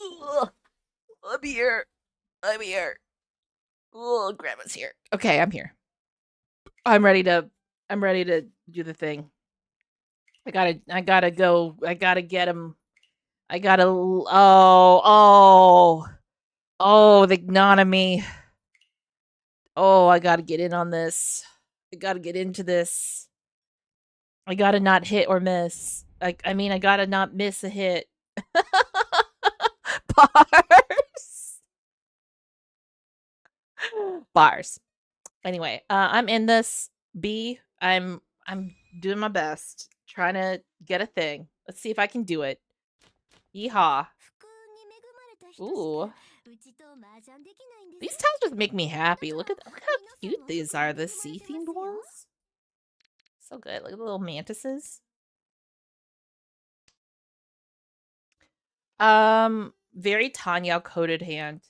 Ugh, I'm here. I'm here. Oh, grandma's here. Okay, I'm here. I'm ready to. I'm ready to do the thing. I gotta. I gotta go. I gotta get him. I gotta. Oh. Oh. Oh. The ignominy. Oh. I gotta get in on this. I gotta get into this. I gotta not hit or miss. I mean, I gotta not miss a hit. Bars. Bars. Anyway, I'm in this. B. I'm doing my best, trying to get a thing. Let's see if I can do it. Yeehaw! Ooh, these tiles just make me happy. Look how cute these are. The sea themed ones. So good. Look at the little mantises. Very Tanya coated hand.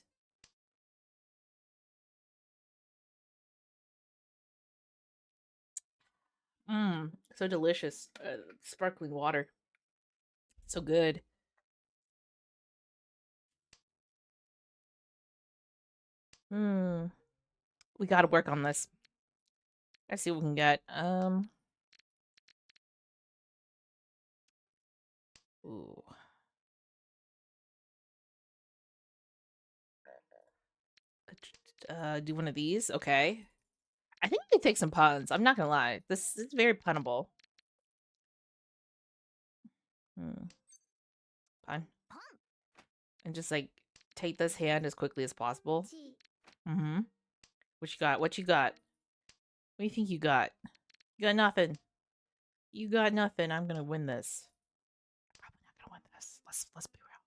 Mmm, so delicious. Sparkling water. So good. Mmm. We gotta work on this. Let's see what we can get. Ooh. Do one of these. Okay. I think they take some puns. I'm not gonna lie. This is very punnable. Pun. And just like take this hand as quickly as possible. Mm-hmm. What you got? What you got? What do you think you got? You got nothing. You got nothing. I'm gonna win this. I'm probably not gonna win this. Let's be real.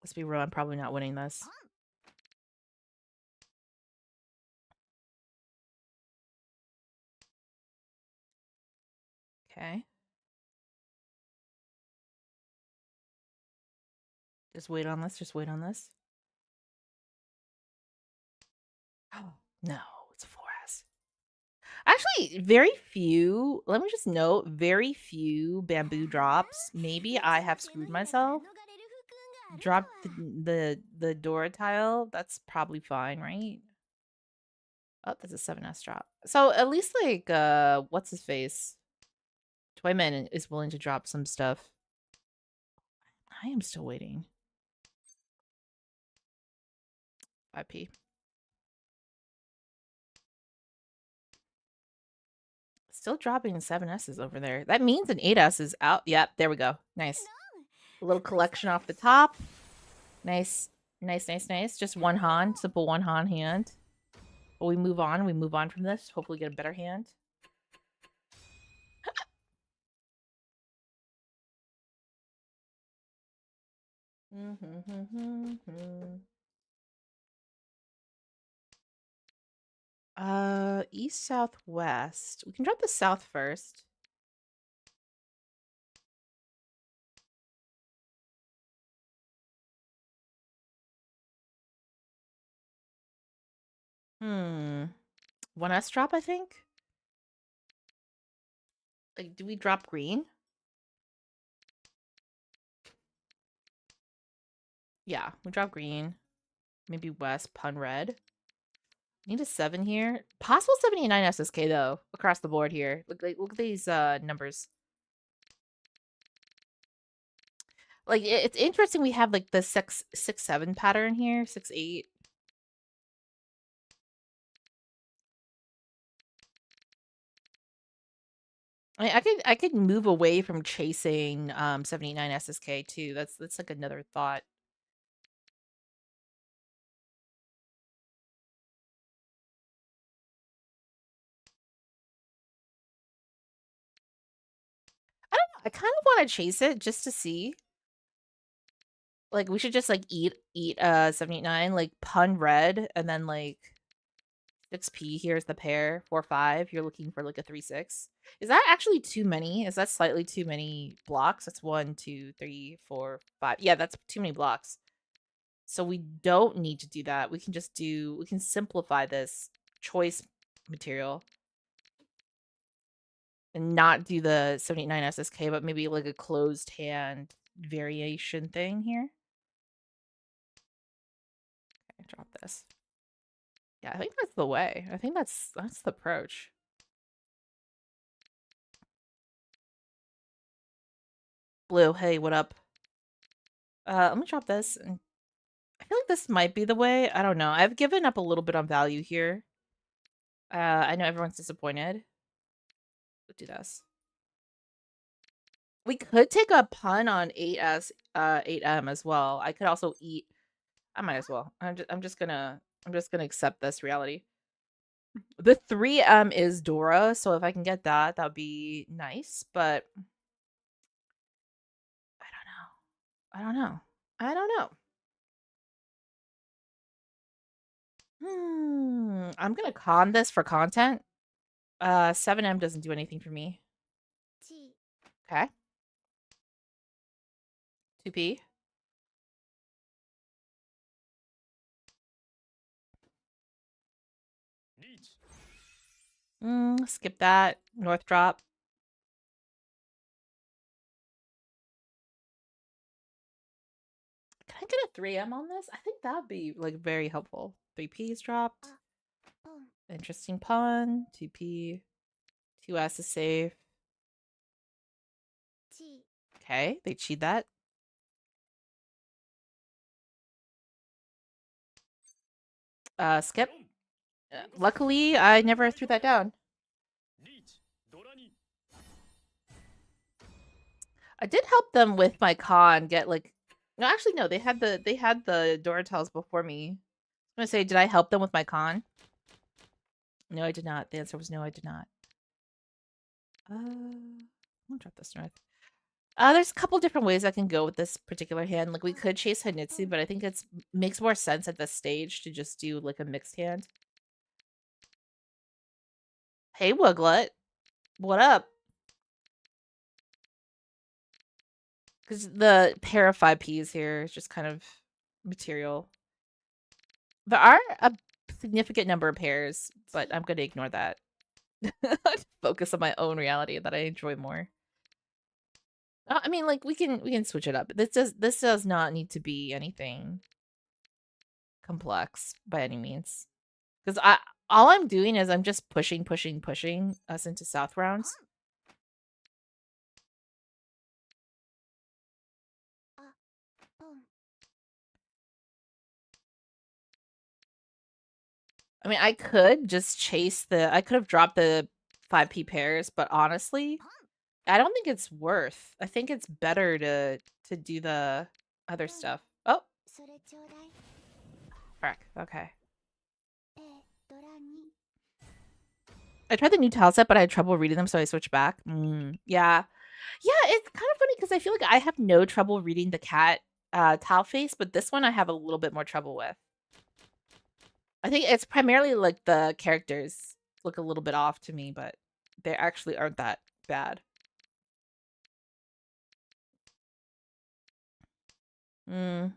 Let's be real. I'm probably not winning this. Okay. Just wait on this. Just wait on this. Oh no, it's a 4S. Actually, very few. Let me just note, very few bamboo drops. Maybe I have screwed myself. Drop the Dora tile. That's probably fine, right? Oh, that's a 7S drop. So at least like what's his face? Toyman is willing to drop some stuff. I am still waiting. 5p. Still dropping 7S's over there. That means an 8S is out. Yep, there we go. Nice. A little collection off the top. Nice. Nice. Just one Han. Simple one Han hand. But we move on. We move on from this. Hopefully get a better hand. East, south, west. We can drop the south first. One S drop, I think. Like, do we drop green? Yeah, we drop green. Maybe west, pun red. Need a 7 here. Possible 79 SSK though, across the board here. Look at these numbers. Like it's interesting we have like the 6-7 pattern here, 6-8. I mean, I could move away from chasing 79 SSK too. That's like another thought. I don't know. I kind of want to chase it just to see. Like we should just like eat 79, like pun red, and then like 6p. Here's the pair. 4-5. You're looking for like a 3-6. Is that actually too many? Is that slightly too many blocks? That's 1, 2, 3, 4, 5. Yeah, that's too many blocks. So we don't need to do that. We can just do. We can simplify this choice material and not do the 79 SSK, but maybe like a closed hand variation thing here. Okay, drop this. Yeah, I think that's the way. I think that's the approach. Blue, hey, what up? Let me drop this. And I feel like this might be the way. I don't know. I've given up a little bit on value here. I know everyone's disappointed. Let's do this. We could take a pun on 8M as well. I could also eat. I might as well. I'm just gonna accept this reality. The 3M is Dora, so if I can get that, that'd be nice, but I don't know. I'm gonna con this for content. 7M doesn't do anything for me. Okay. 2P. Skip that. North drop. Can I get a 3M on this? I think that would be like very helpful. 3P's dropped. Interesting pun. 2P. 2S is safe. Okay, they cheat that. Skip. Luckily, I never threw that down. I did help them with my con get like no, actually no, they had the Doratels before me. I'm gonna say, did I help them with my con? No, I did not. The answer was no, I did not. I'll drop this north. There's a couple different ways I can go with this particular hand. Like we could chase Hanitsu, but I think it's makes more sense at this stage to just do like a mixed hand. Hey Wuglet, what up? Because the pair of 5Ps here is just kind of material. There are a significant number of pairs, but I'm going to ignore that. Focus on my own reality that I enjoy more. I mean, like we can switch it up. This does not need to be anything complex by any means. Because all I'm doing is I'm just pushing us into south rounds. I mean, I could just chase I could have dropped the 5P pairs, but honestly, I don't think it's worth. I think it's better to do the other stuff. Oh. Frick. Okay. I tried the new tile set, but I had trouble reading them, so I switched back. Yeah. Yeah, it's kind of funny because I feel like I have no trouble reading the cat tile face, but this one I have a little bit more trouble with. I think it's primarily like the characters look a little bit off to me, but they actually aren't that bad. Let's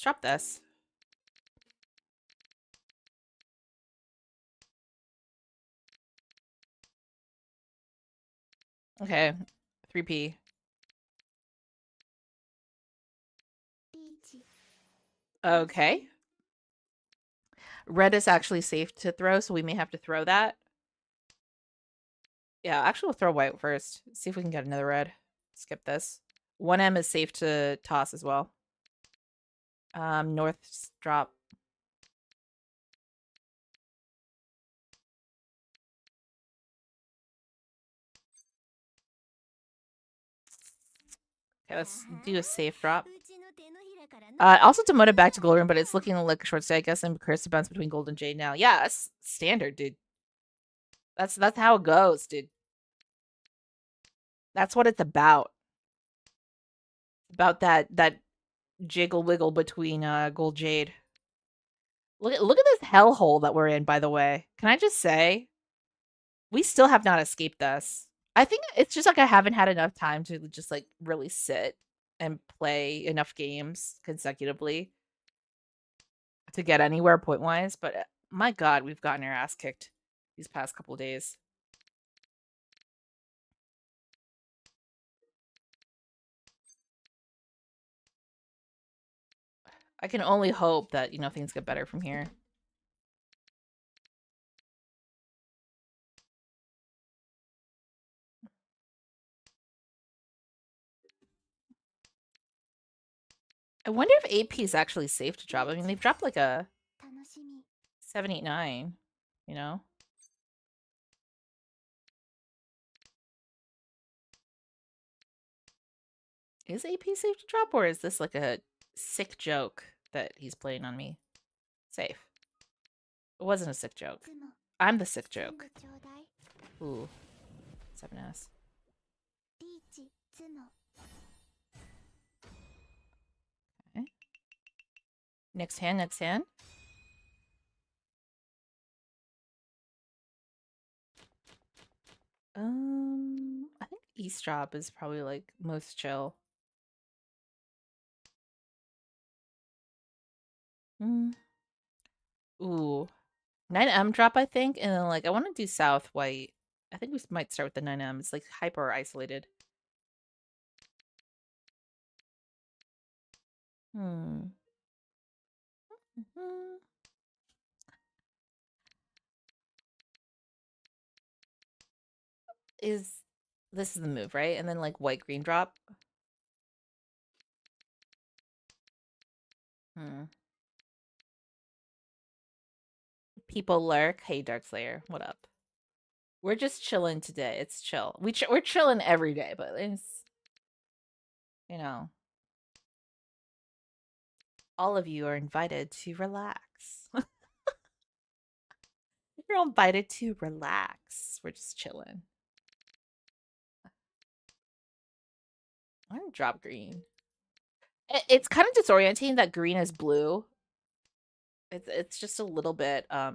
drop this. Okay, 3P. Okay. Red is actually safe to throw, so we may have to throw that. Yeah, actually we'll throw white first. See if we can get another red. Skip this. 1M is safe to toss as well. North's drop. Okay, let's do a safe drop. Also demoted back to gold room, but it's looking like a short stay, I guess, and cursed to bounce between gold and jade now. Yeah, that's standard, dude. That's how it goes, dude. That's what it's about. About that jiggle wiggle between gold jade. Look at this hellhole that we're in, by the way. Can I just say, we still have not escaped this. I think it's just like I haven't had enough time to just like really sit and play enough games consecutively to get anywhere point wise. But my God, we've gotten our ass kicked these past couple days. I can only hope that, things get better from here. I wonder if AP is actually safe to drop. I mean, they've dropped like a 789, you know? Is AP safe to drop, or is this like a sick joke that he's playing on me? Safe. It wasn't a sick joke. I'm the sick joke. Ooh. 7S. Okay. Next hand, next hand. I think East drop is probably like most chill. Ooh. 9M drop, I think, and then like I want to do South White. I think we might start with the 9M. It's like hyper isolated. Hmm. Is this is the move, right? And then like white green drop. People lurk. Hey, Darkslayer, what up? We're just chilling today. It's chill. We're chilling every day, but it's all of you are invited to relax. You're all invited to relax. We're just chilling. I'm gonna drop green. It's kind of disorienting that green is blue. It's just a little bit a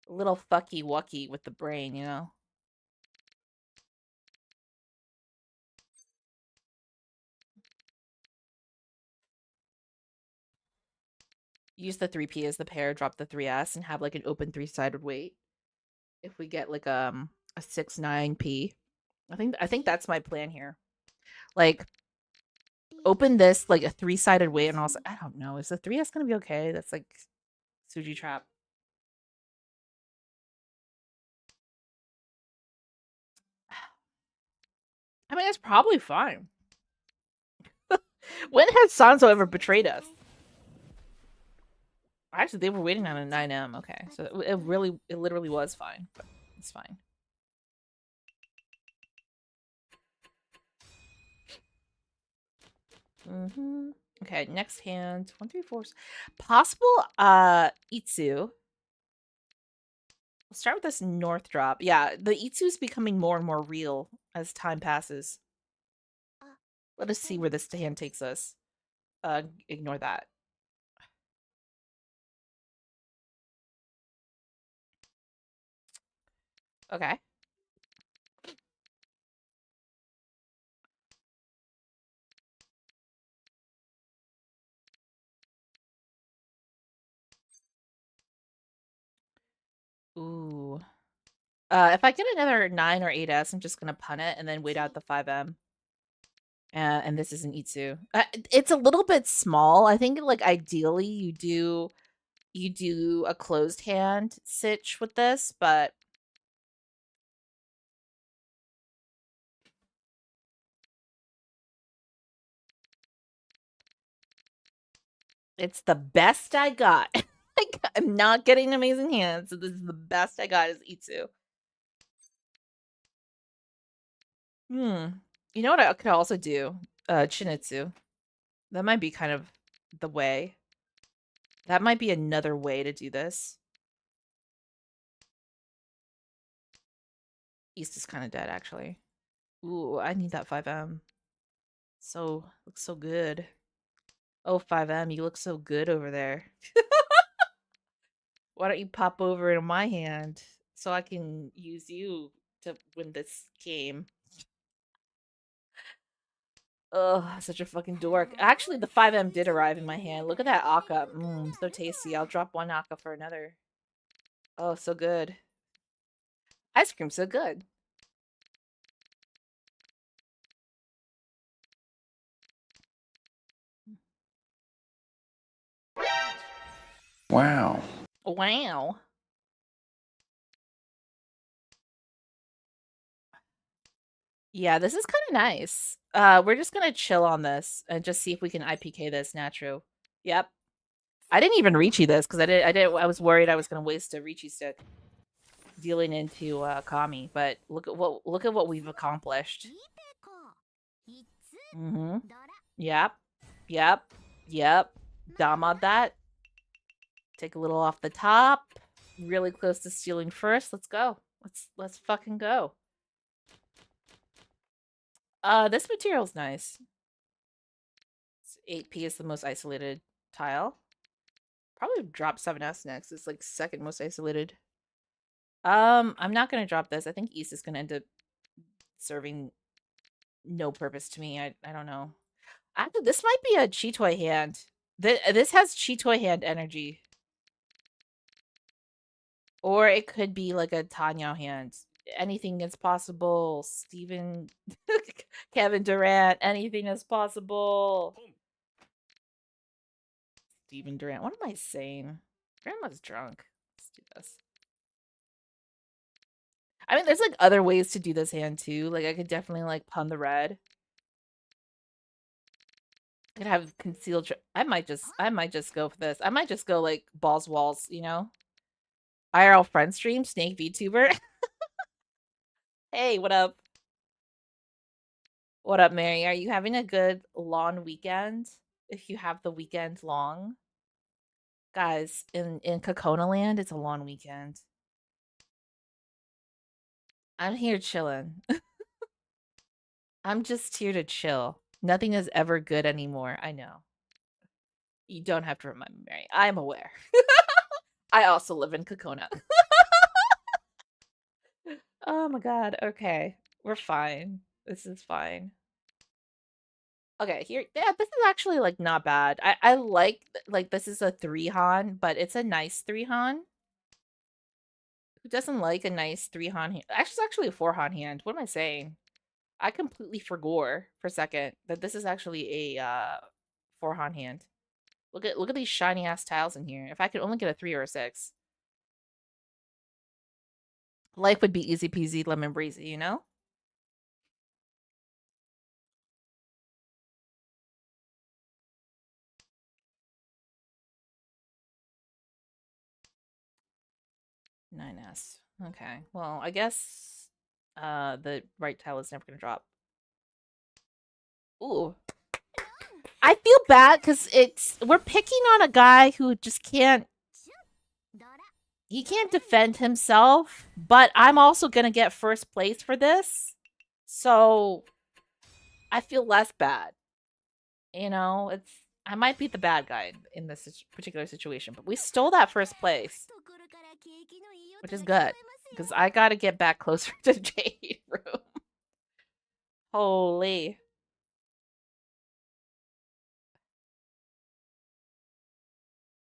little fucky wucky with the brain, you know. Use the 3P as the pair, drop the 3S, and have like an open 3-sided weight. If we get like a 6-9P, I think that's my plan here. Like open this like a 3-sided weight, and also I don't know, is the 3S gonna be okay? That's like Suji trap. I mean, it's probably fine. When has Sanzo ever betrayed us? Actually, they were waiting on a 9M. Okay, so it literally was fine, but it's fine. Okay, next hand. 1, 3, 4. Possible Itsu. We'll start with this north drop. Yeah, the Itsu is becoming more and more real as time passes. Let us see where this hand takes us. Ignore that. Okay. Ooh. If I get another 9 or 8S, I'm just gonna punt it and then wait out the 5M. And this is an Itsu. It's a little bit small. I think like ideally you do a closed hand sitch with this, but it's the best I got. Like, I'm not getting amazing hands, so this is the best I got is Itsu. You know what I could also do? Chinitsu. That might be kind of the way. That might be another way to do this. East is kind of dead, actually. Ooh, I need that 5M. So, looks so good. Oh, 5M, you look so good over there. Why don't you pop over into my hand so I can use you to win this game? Ugh, such a fucking dork. Actually, the 5M did arrive in my hand. Look at that Akka. So tasty. I'll drop one Akka for another. Oh, so good. Ice cream, so good. Wow. Wow. Yeah, this is kind of nice. We're just gonna chill on this and just see if we can IPK this Natru. Yep. I didn't even Ricci this because I was worried I was gonna waste a Ricci stick dealing into Kami, but look at what we've accomplished. Mm-hmm. Yep. Yep. Yep. Damad that. Take a little off the top. Really close to stealing first. Let's go. Let's fucking go. This material's nice. 8p is the most isolated tile. Probably drop 7s next. It's like second most isolated. I'm not gonna drop this. I think East is gonna end up serving no purpose to me. I don't know. Actually, this might be a Chitoy hand. This has Chitoy hand energy. Or it could be like a Tanya hand. Anything is possible. Steven Kevin Durant, anything is possible. Steven Durant. What am I saying? Grandma's drunk. Let's do this. I mean, there's like other ways to do this hand too. Like I could definitely like pun the red. I could have concealed. I might just go for this. I might just go like balls walls. You know, IRL friend stream snake VTuber. Hey, what up? What up, Mary? Are you having a good long weekend? If you have the weekend long, guys, in Kokona Land, it's a long weekend. I'm here chilling. I'm just here to chill. Nothing is ever good anymore. I know. You don't have to remind me, Mary. I'm aware. I also live in Kokona. Oh my god. Okay. We're fine. This is fine. Okay, here. Yeah, this is actually like not bad. I like this is a 3 Han, but it's a nice 3 Han. Who doesn't like a nice 3 Han hand? Actually, it's actually a 4 Han hand. What am I saying? I completely forgot for a second that this is actually a 4 Han hand. Look at these shiny ass tiles in here. If I could only get a 3 or a 6, life would be easy peasy lemon breezy, you know? Nine S. Okay. Well, I guess the right tile is never gonna drop. Ooh. I feel bad because we're picking on a guy who just can't he can't defend himself, but I'm also gonna get first place for this. So I feel less bad. You know, I might be the bad guy in this particular situation, but we stole that first place, which is good because I got to get back closer to Jade Room. Holy.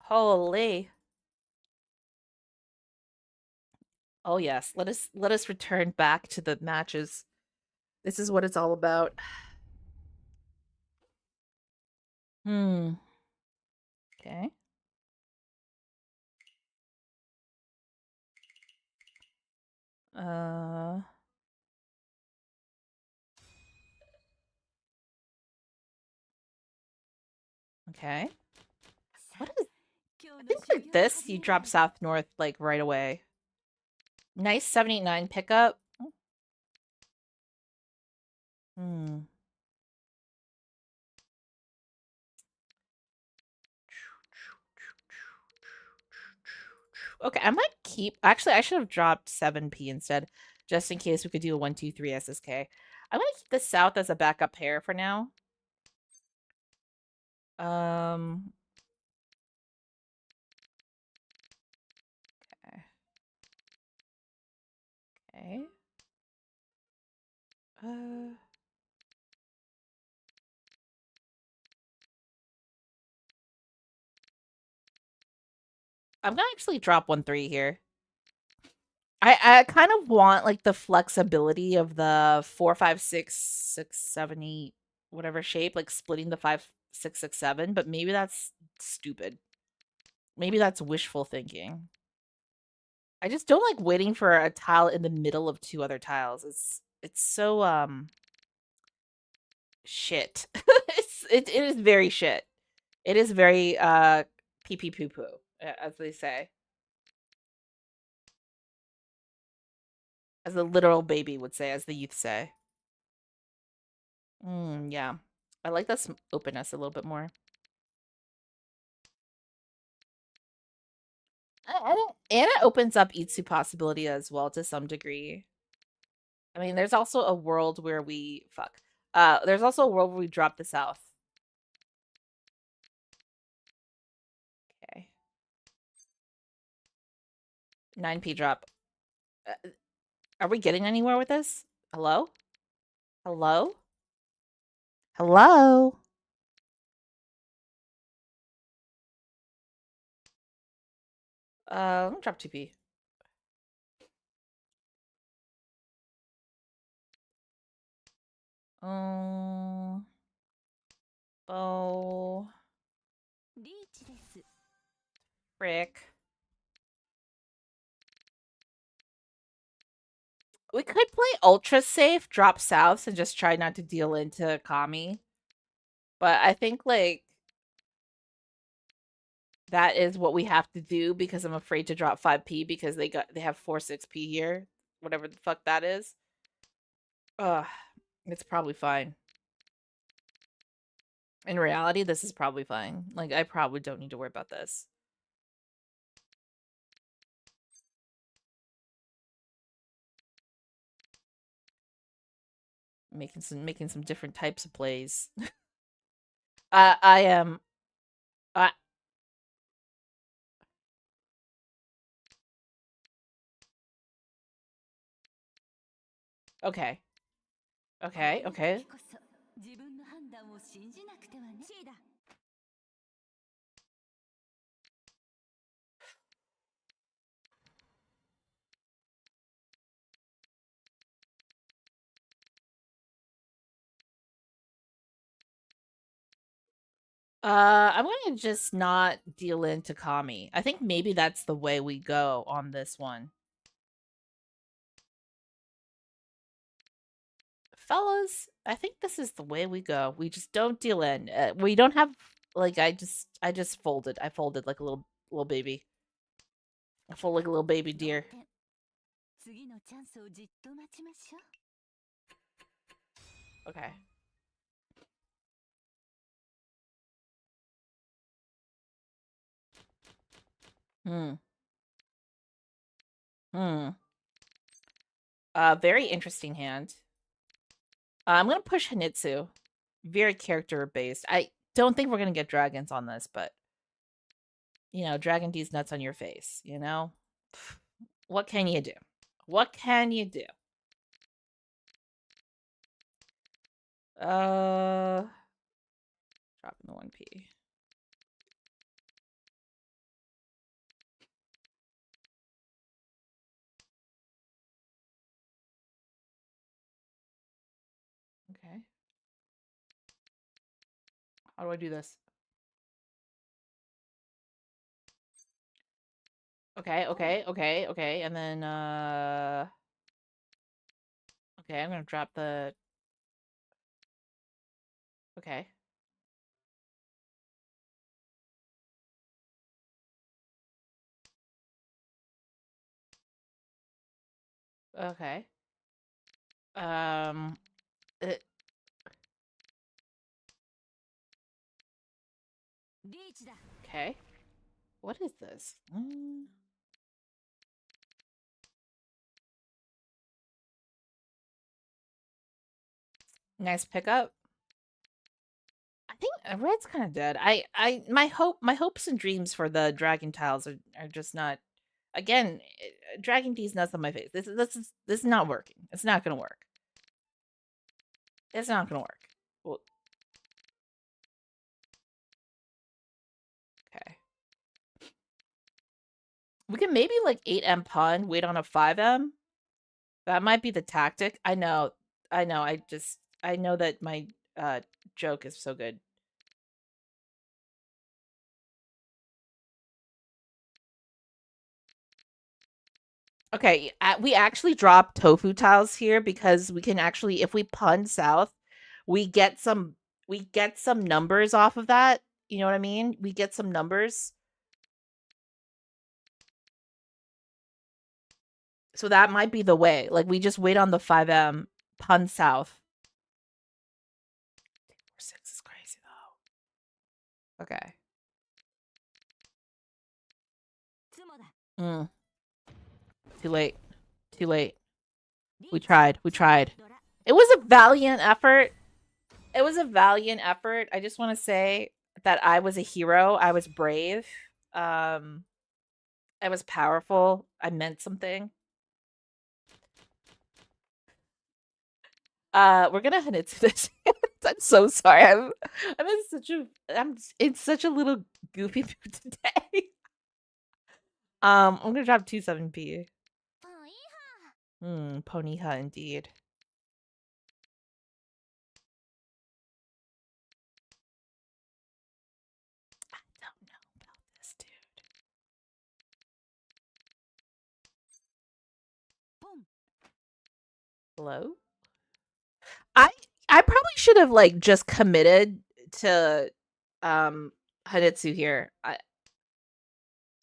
Holy. Oh yes, let us return back to the matches. This is what it's all about. Hmm. Okay. Uh okay. What is I think for this you drop south north like right away. Nice 79 pickup. Hmm. Okay, I might keep. Actually, I should have dropped 7p instead, just in case we could do a 1-2-3 SSK. I'm gonna keep the south as a backup pair for now. Um. Okay. Okay. Uh. I'm gonna actually drop 1-3 here. I kind of want like the flexibility of the 4, 5, 6, 6, 7, 8, whatever shape, like splitting the 5, 6, 6, 7. But maybe that's stupid. Maybe that's wishful thinking. I just don't like waiting for a tile in the middle of two other tiles. It's so shit. It is very shit. It is very pee pee poo poo, as they say. As a literal baby would say, as the youth say. Yeah. I like this openness a little bit more. And it opens up Itsu possibility as well to some degree. I mean, there's also a world where we fuck. There's also a world where we drop the south. Okay. 9p drop. Are we getting anywhere with this? Hello? Hello? Hello? Let me drop 2p. Oh. Oh. Frick. We could play ultra safe, drop souths, and just try not to deal into Kami. But I think, like, that is what we have to do because I'm afraid to drop 5p because they have 4-6p here. Whatever the fuck that is. Ugh. It's probably fine. In reality, this is probably fine. Like, I probably don't need to worry about this. Making some different types of plays. I am. Okay. Okay. Okay. I'm gonna just not deal into Kami. I think maybe that's the way we go on this one. Fellas, I think this is the way we go. We just don't deal in. We don't have like I just folded. I folded like a little baby. I fold like a little baby deer. Okay. Hmm. Hmm. Very interesting hand. I'm gonna push Hanitsu. Very character based. I don't think we're gonna get dragons on this, but you know, Dragon D's nuts on your face, you know? What can you do? What can you do? Dropping the 1p. Okay. How do I do this? Okay, okay, okay, okay, and then okay, I'm gonna drop the okay. Okay. Um okay. What is this? Nice pickup. I think red's kind of dead. My hopes and dreams for the dragon tiles are just not. Again, Dragon D's nuts on my face. This is not working. It's not gonna work. It's not gonna work. Well, okay. We can maybe like 8M pun, wait on a 5M. That might be the tactic. I know. I know. I know that my joke is so good. Okay, we actually drop tofu tiles here because we can actually, if we pun south, we get some numbers off of that. You know what I mean? We get some numbers. So that might be the way. Like we just wait on the 5M, pun south. 6 is crazy though. Okay. Too late. Too late. We tried. We tried. It was a valiant effort. It was a valiant effort. I just want to say that I was a hero. I was brave. I was powerful. I meant something. We're gonna head into this. I'm so sorry. I'm in such a little goofy mood today. I'm gonna drop 27p. Ponyha indeed. I don't know about this dude. Hello? I probably should have like just committed to Hanetsu here.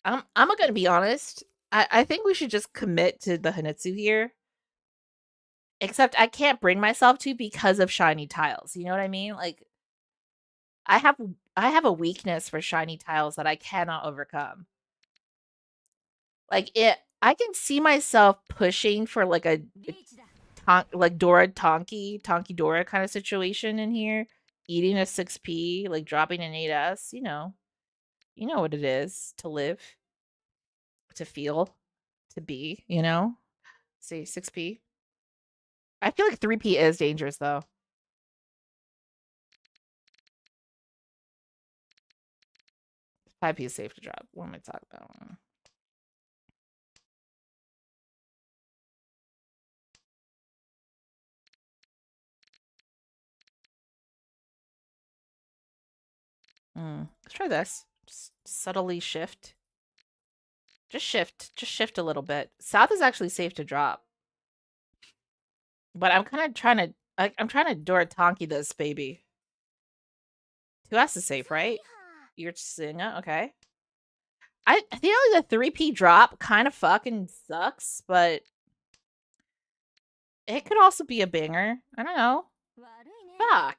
I'm gonna be honest. I think we should just commit to the Hanetsu here. Except I can't bring myself to because of shiny tiles. You know what I mean? Like I have a weakness for shiny tiles that I cannot overcome. Like I can see myself pushing for like a like Dora Tonki Dora kind of situation in here, eating a 6p, like dropping an 8s, you know what it is to live, to feel, to be, you know? See, 6p. I feel like 3p is dangerous though. 5p is safe to drop. What am I talking about? Let's try this. Just subtly shift. Just shift a little bit. South is actually safe to drop. But I'm kind of trying to, I'm trying to Dora Tonki this, baby. 2S is safe, right? You're seeing it? Okay. I feel like the 3p drop kind of fucking sucks, but it could also be a banger. I don't know. Fuck.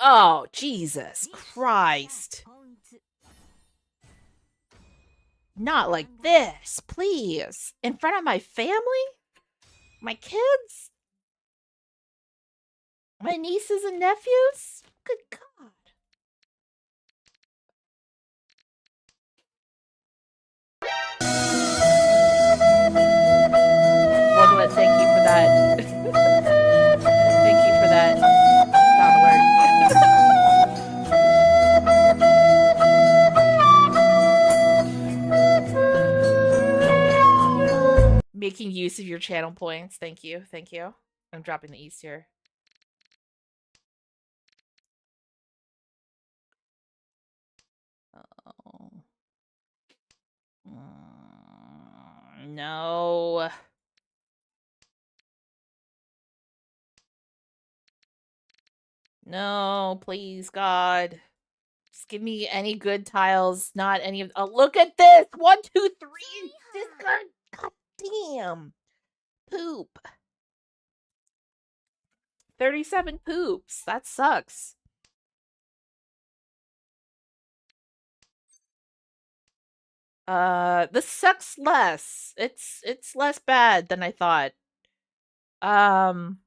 Oh, Jesus Christ. Not like this, please. In front of my family? My kids? My nieces and nephews? Good God. Well, thank you for that. Thank you for that sound alert. Making use of your channel points. Thank you. Thank you. I'm dropping the east here. Oh. No. No, please, God. Just give me any good tiles, not any of. Oh, look at this! 1, 2, 3. Discard. God damn. Poop. 37 poops. That sucks. This sucks less. It's less bad than I thought. I'm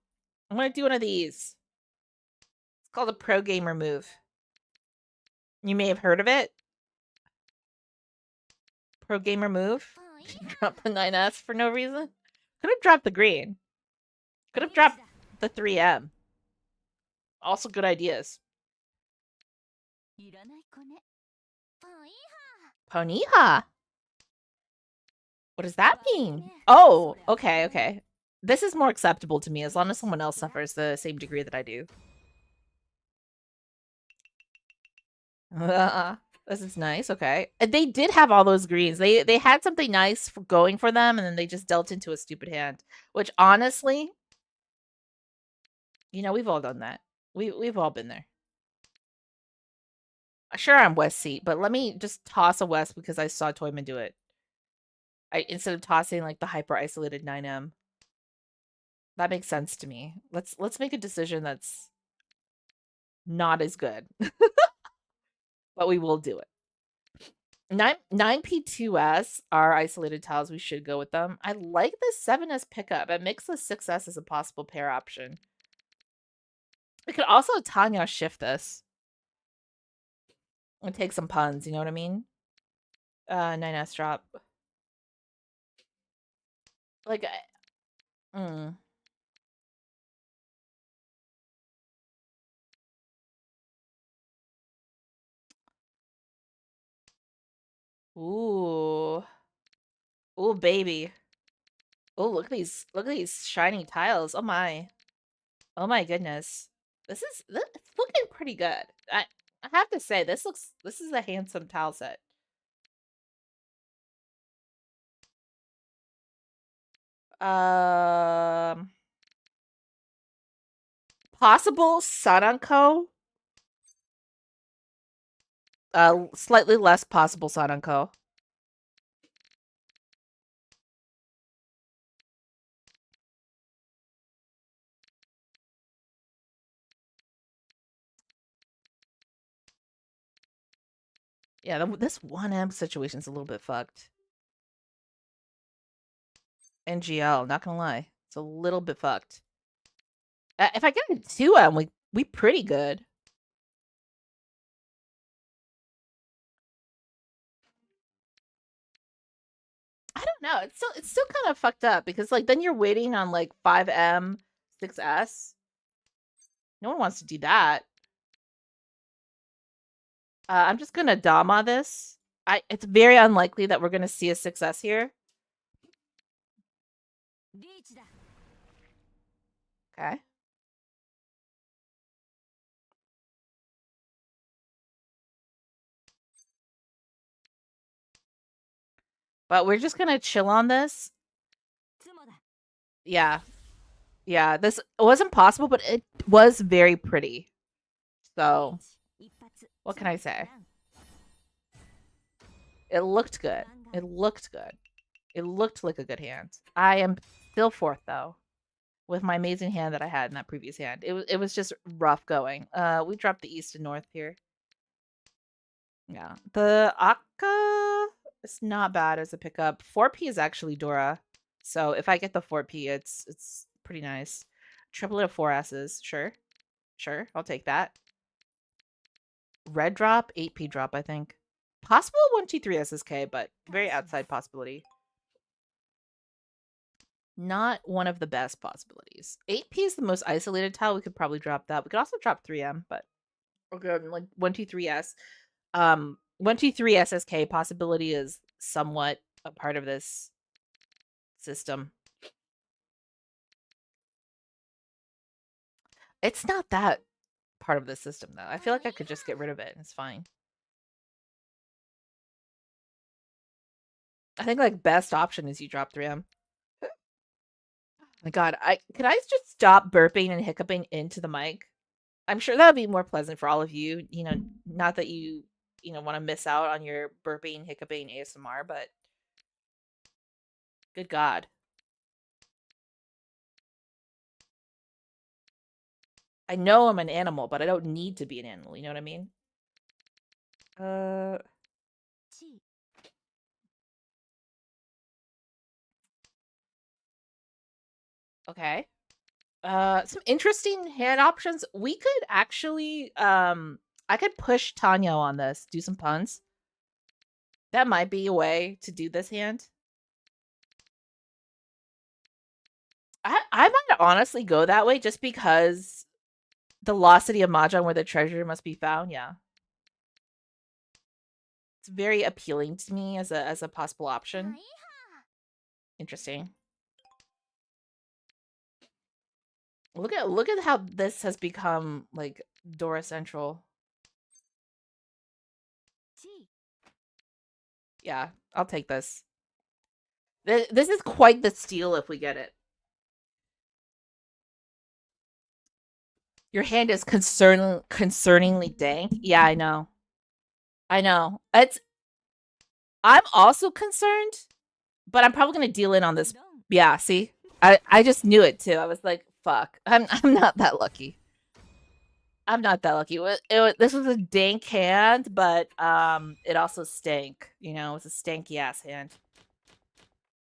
gonna do one of these. It's called a pro gamer move. You may have heard of it. Pro gamer move. Drop the 9S for no reason. Could have dropped the green. Could have dropped the 3M. Also good ideas. Ponyha. What does that mean? Oh, okay, okay. This is more acceptable to me as long as someone else suffers the same degree that I do. This is nice. Okay, they did have all those greens. They had something nice for going for them, and then they just dealt into a stupid hand. Which honestly, we've all done that. We've all been there. Sure, I'm West seat, but let me just toss a West because I saw Toyman do it. Instead of tossing like the hyper isolated 9M. That makes sense to me. Let's make a decision that's not as good, but we will do it. 9P2S are isolated tiles. We should go with them. I like the 7S pickup. It makes the 6S as a possible pair option. We could also Tanya shift this and take some puns. You know what I mean? 9S drop. Like, Ooh. Ooh, baby. Oh, look at these shiny tiles. Oh my. Oh my goodness. It's looking pretty good. I have to say this is a handsome tile set. Possible Sananko. Slightly less possible Sananko. Yeah, this 1M situation is a little bit fucked. NGL, not gonna lie. It's a little bit fucked. If I get a 2M, we pretty good. I don't know. It's still kind of fucked up because like then you're waiting on like 5M, 6S. No one wants to do that. I'm just gonna Dama this. It's very unlikely that we're gonna see a 6S here. Okay. But we're just gonna chill on this. Yeah. Yeah, this wasn't possible, but it was very pretty. So, what can I say? It looked good. It looked good. It looked like a good hand. I am still fourth though, with my amazing hand that I had in that previous hand. It was just rough going. We dropped the east and north here. Yeah, the Akka is not bad as a pickup. 4P is actually Dora, so if I get the 4P, it's pretty nice. Triplet of 4S's, sure, I'll take that. Red drop, 8P drop, I think. Possible 123 SSK, but very outside possibility. Not one of the best possibilities. 8P is the most isolated tile. We could probably drop that. We could also drop 3M, but okay, like 123S. 123 SSK possibility is somewhat a part of this system. It's not that part of the system though. I feel like I could just get rid of it and it's fine. I think like best option is you drop 3M. My god, could I just stop burping and hiccuping into the mic? I'm sure that would be more pleasant for all of you. Not that you want to miss out on your burping, hiccuping ASMR, but good god. I know I'm an animal, but I don't need to be an animal, you know what I mean? Okay. Some interesting hand options. We could actually I could push Tanya on this, do some puns. That might be a way to do this hand. I might honestly go that way just because the velocity of Mahjong where the treasure must be found, yeah. It's very appealing to me as a possible option. Interesting. Look at how this has become like Dora Central. Yeah, I'll take this. This is quite the steal if we get it. Your hand is concerningly dank. Yeah, I know. I know. I'm also concerned, but I'm probably gonna deal in on this. Yeah, see? I just knew it too. I was like, fuck. I'm not that lucky. I'm not that lucky. This was a dank hand, but it also stank. You know, it was a stanky ass hand.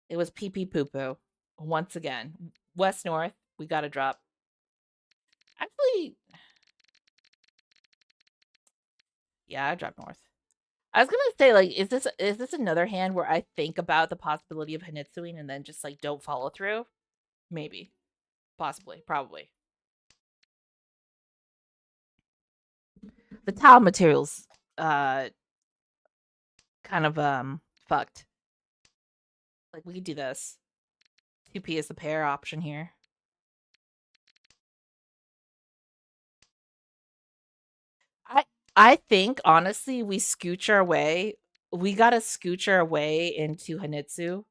It was pee pee poo poo. Once again. West north, we gotta drop. Actually, yeah, I dropped north. I was gonna say, like, is this another hand where I think about the possibility of Hinitsuing and then just like don't follow through? Maybe. Possibly. Probably. The tile materials uh kind of fucked. Like we could do this. 2P is the pair option here. I I think honestly we scooch our way. We gotta scooch our way into Hanitsu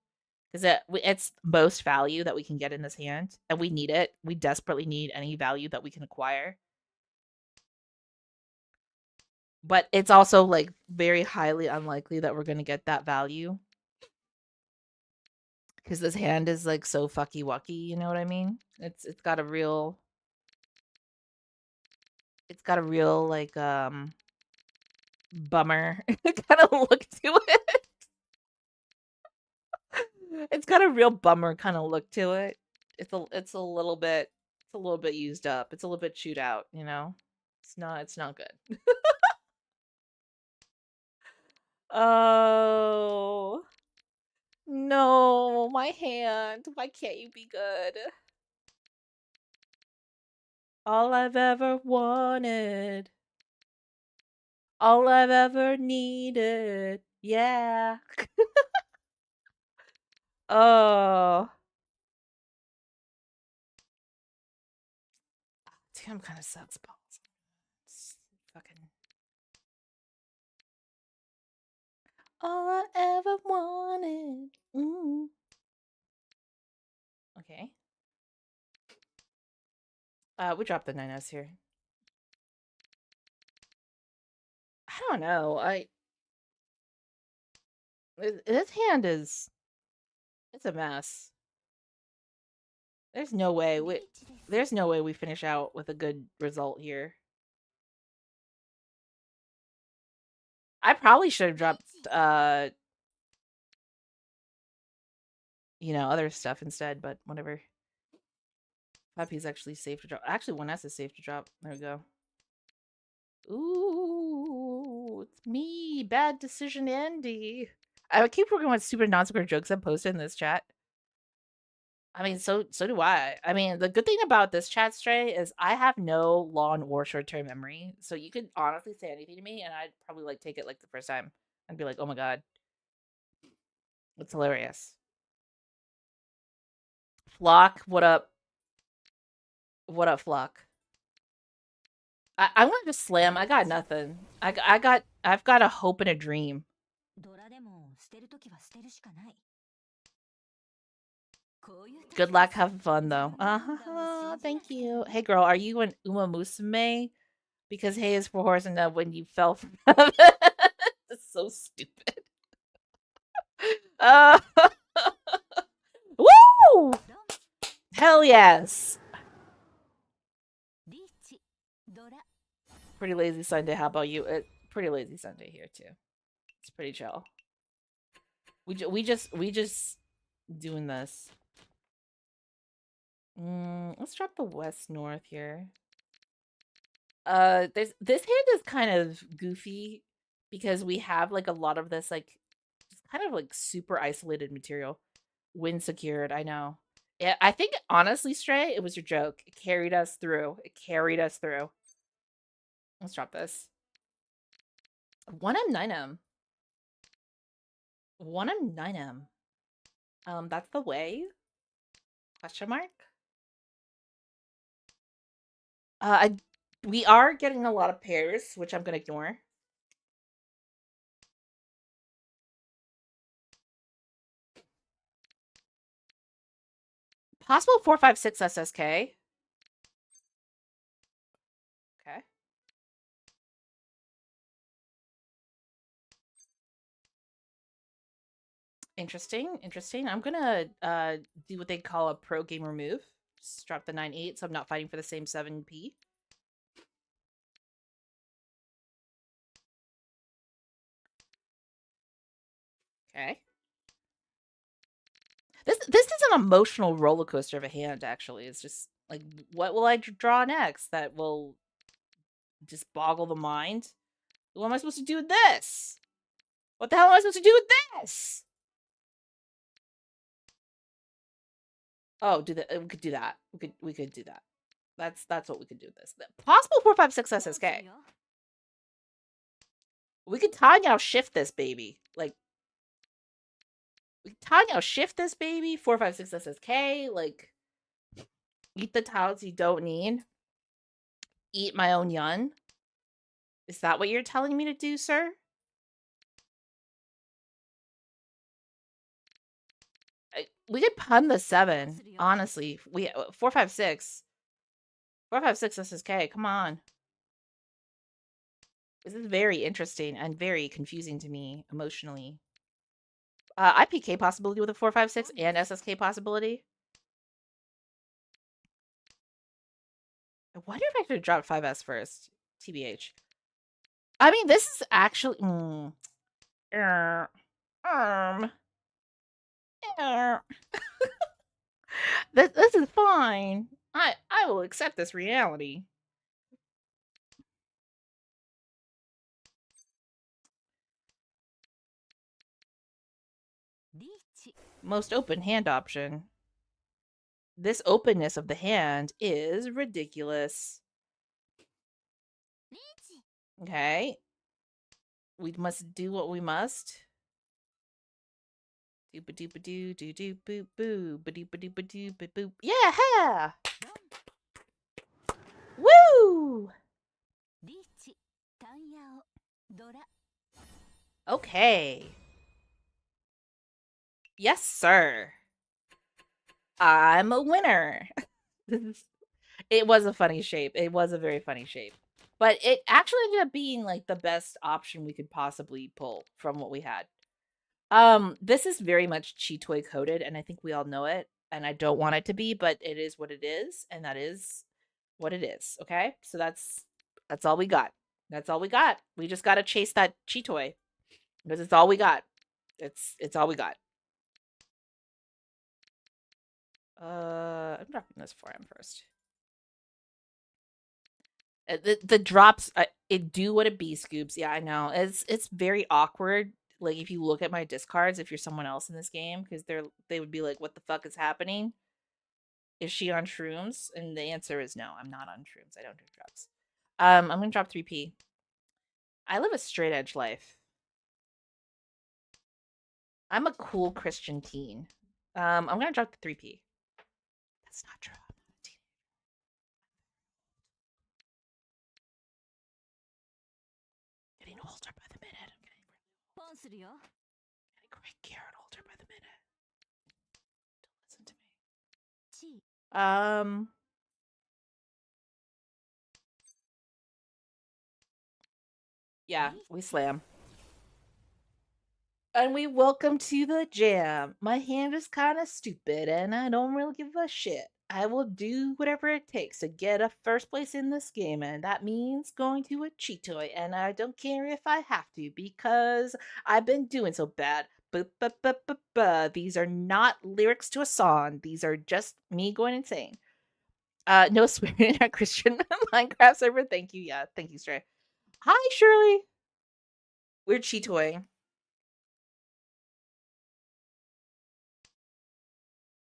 because it's most value that we can get in this hand, and we need it. We desperately need any value that we can acquire. But it's also like very highly unlikely that we're gonna get that value because this hand is like so fucky wucky. You know what I mean? It's got a real like bummer kind of look to it. It's got a real bummer kind of look to it. It's a little bit used up. It's a little bit chewed out, you know? It's not good. Oh no, my hand. Why can't you be good? All I've ever wanted. All I've ever needed. Yeah. Oh. Damn kind of sucks balls. It's fucking all I ever wanted. Okay. We dropped the 9S here. I don't know. This hand is it's a mess. There's no way we finish out with a good result here. I probably should have dropped other stuff instead, but whatever. Puppy's actually safe to drop. Actually, 1S is safe to drop. There we go. Ooh, it's me. Bad decision, Andy. I keep working with stupid non-square jokes I posted in this chat. I mean, so do I. I mean, the good thing about this chat, Stray, is I have no long or short-term memory. So you could honestly say anything to me, and I'd probably like take it like the first time and be like, "Oh my god, it's hilarious." Flock, what up? What up, Flock? I want to just slam. I got nothing. I've got a hope and a dream. Good luck, have fun though. Thank you. Hey girl, are you an Uma Musume? Because hay is for horse and when you fell from heaven. That's so stupid. Uh, woo! Hell yes. Pretty lazy Sunday. How about you? Pretty lazy Sunday here too. It's pretty chill. We just doing this. Let's drop the west north here. This hand is kind of goofy because we have like a lot of this like just kind of like super isolated material. Wind secured, I know. Yeah, I think honestly, Stray, it was your joke. It carried us through. It carried us through. Let's drop this. 1M 9M. 1M 9M. That's the way? Question mark? We are getting a lot of pairs, which I'm gonna ignore. Possible 456 SSK. Okay. Interesting. Interesting. I'm gonna do what they call a pro gamer move. Just drop the 9-8, so I'm not fighting for the same 7p. Okay. This is an emotional roller coaster of a hand, actually. It's just like, what will I draw next that will just boggle the mind? What am I supposed to do with this? What the hell am I supposed to do with this? Oh, we could do that. We could do that. That's what we could do with this. Possible 456 SSK. We could Tanya shift this baby. Like, we could Tanya shift this baby. 456 SSK. Like, eat the tiles you don't need. Eat my own yun. Is that what you're telling me to do, sir? We could pun the 7. Honestly, 456. 456 SSK. Come on. This is very interesting and very confusing to me emotionally. IPK possibility with a 456 and SSK possibility. I wonder if I could have dropped 5S first. TBH. I mean, this is actually. This is fine. I will accept this reality. Most open hand option. This openness of the hand is ridiculous. Okay. We must do what we must. Doop doop doo doo doo boop boo ba doop doop doop boop boop. Yeah! Woo! Okay. Yes, sir. I'm a winner. It was a funny shape. It was a very funny shape. But it actually ended up being like the best option we could possibly pull from what we had. This is very much Cheetoy coded, and I think we all know it. And I don't want it to be, but it is what it is, and that is what it is. Okay, so that's all we got. That's all we got. We just gotta chase that Cheetoy because it's all we got. It's all we got. I'm dropping this for him first. The drops, it do what it be, Scoops. Yeah, I know. It's very awkward. Like, if you look at my discards, if you're someone else in this game, because they would be like, "What the fuck is happening? Is she on shrooms?" And the answer is no. I'm not on shrooms. I don't do drops. I'm gonna drop 3p. I live a straight edge life. I'm a cool Christian teen. I'm gonna drop the 3p. That's not true. I'm not a teenager. Getting older by the minute. I'm getting really old. Getting great Garrett older by the minute. Don't listen to me. Yeah, we slam. And we welcome to the jam. My hand is kind of stupid and I don't really give a shit. I will do whatever it takes to get a first place in this game, and that means going to a Cheetoy, and I don't care if I have to because I've been doing so bad. These are not lyrics to a song. These are just me going insane. No swearing in our Christian Minecraft server. Thank you. Yeah, thank you, Stray. Hi, Shirley. We're Cheetoy.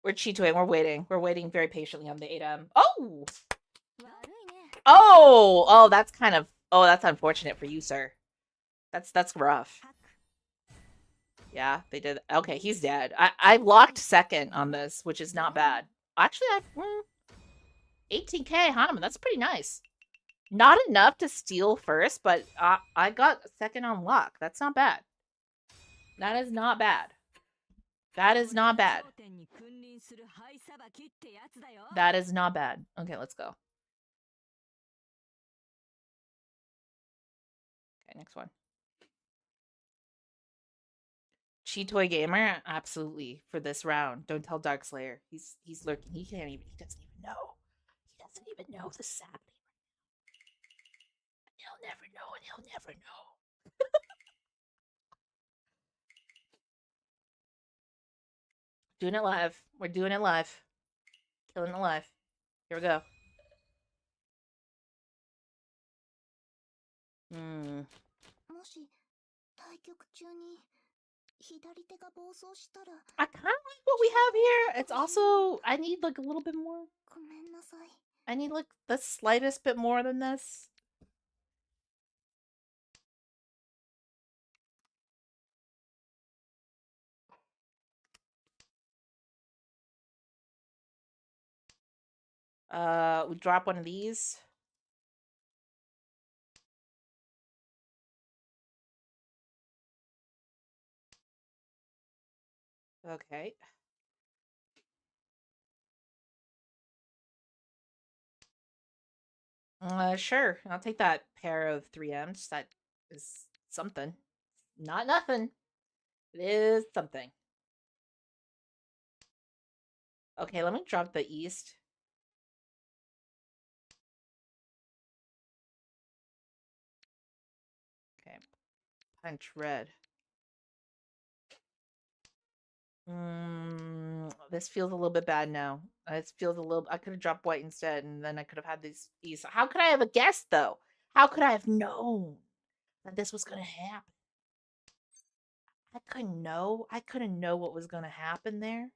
We're Cheetoy. We're waiting. We're waiting very patiently on the 8M. Oh! Oh, that's kind of. Oh, that's unfortunate for you, sir. That's rough. Yeah, they did. Okay, he's dead. I locked second on this, which is not bad. Actually, 18k, Hanuman. That's pretty nice. Not enough to steal first, but I got second on luck. That's not bad. That is not bad. That is not bad. That is not bad. Okay, let's go. Okay, next one. Cheat Toy Gamer, absolutely for this round. Don't tell Darkslayer. He's lurking. He doesn't even know. He doesn't even know this is happening. He'll never know, and he'll never know. Doing it live. We're doing it live. Killing it live. Here we go. I kind of like what we have here. It's also, I need like a little bit more. I need like the slightest bit more than this. We drop one of these. Okay. Sure. I'll take that pair of 3Ms. That is something. Not nothing. It is something. Okay, let me drop the east. Okay. Punch red. This feels a little bit bad now. It feels a little. I could have dropped white instead, and then I could have had these. How could I have guessed though? How could I have known that this was gonna happen? I couldn't know. I couldn't know what was gonna happen there.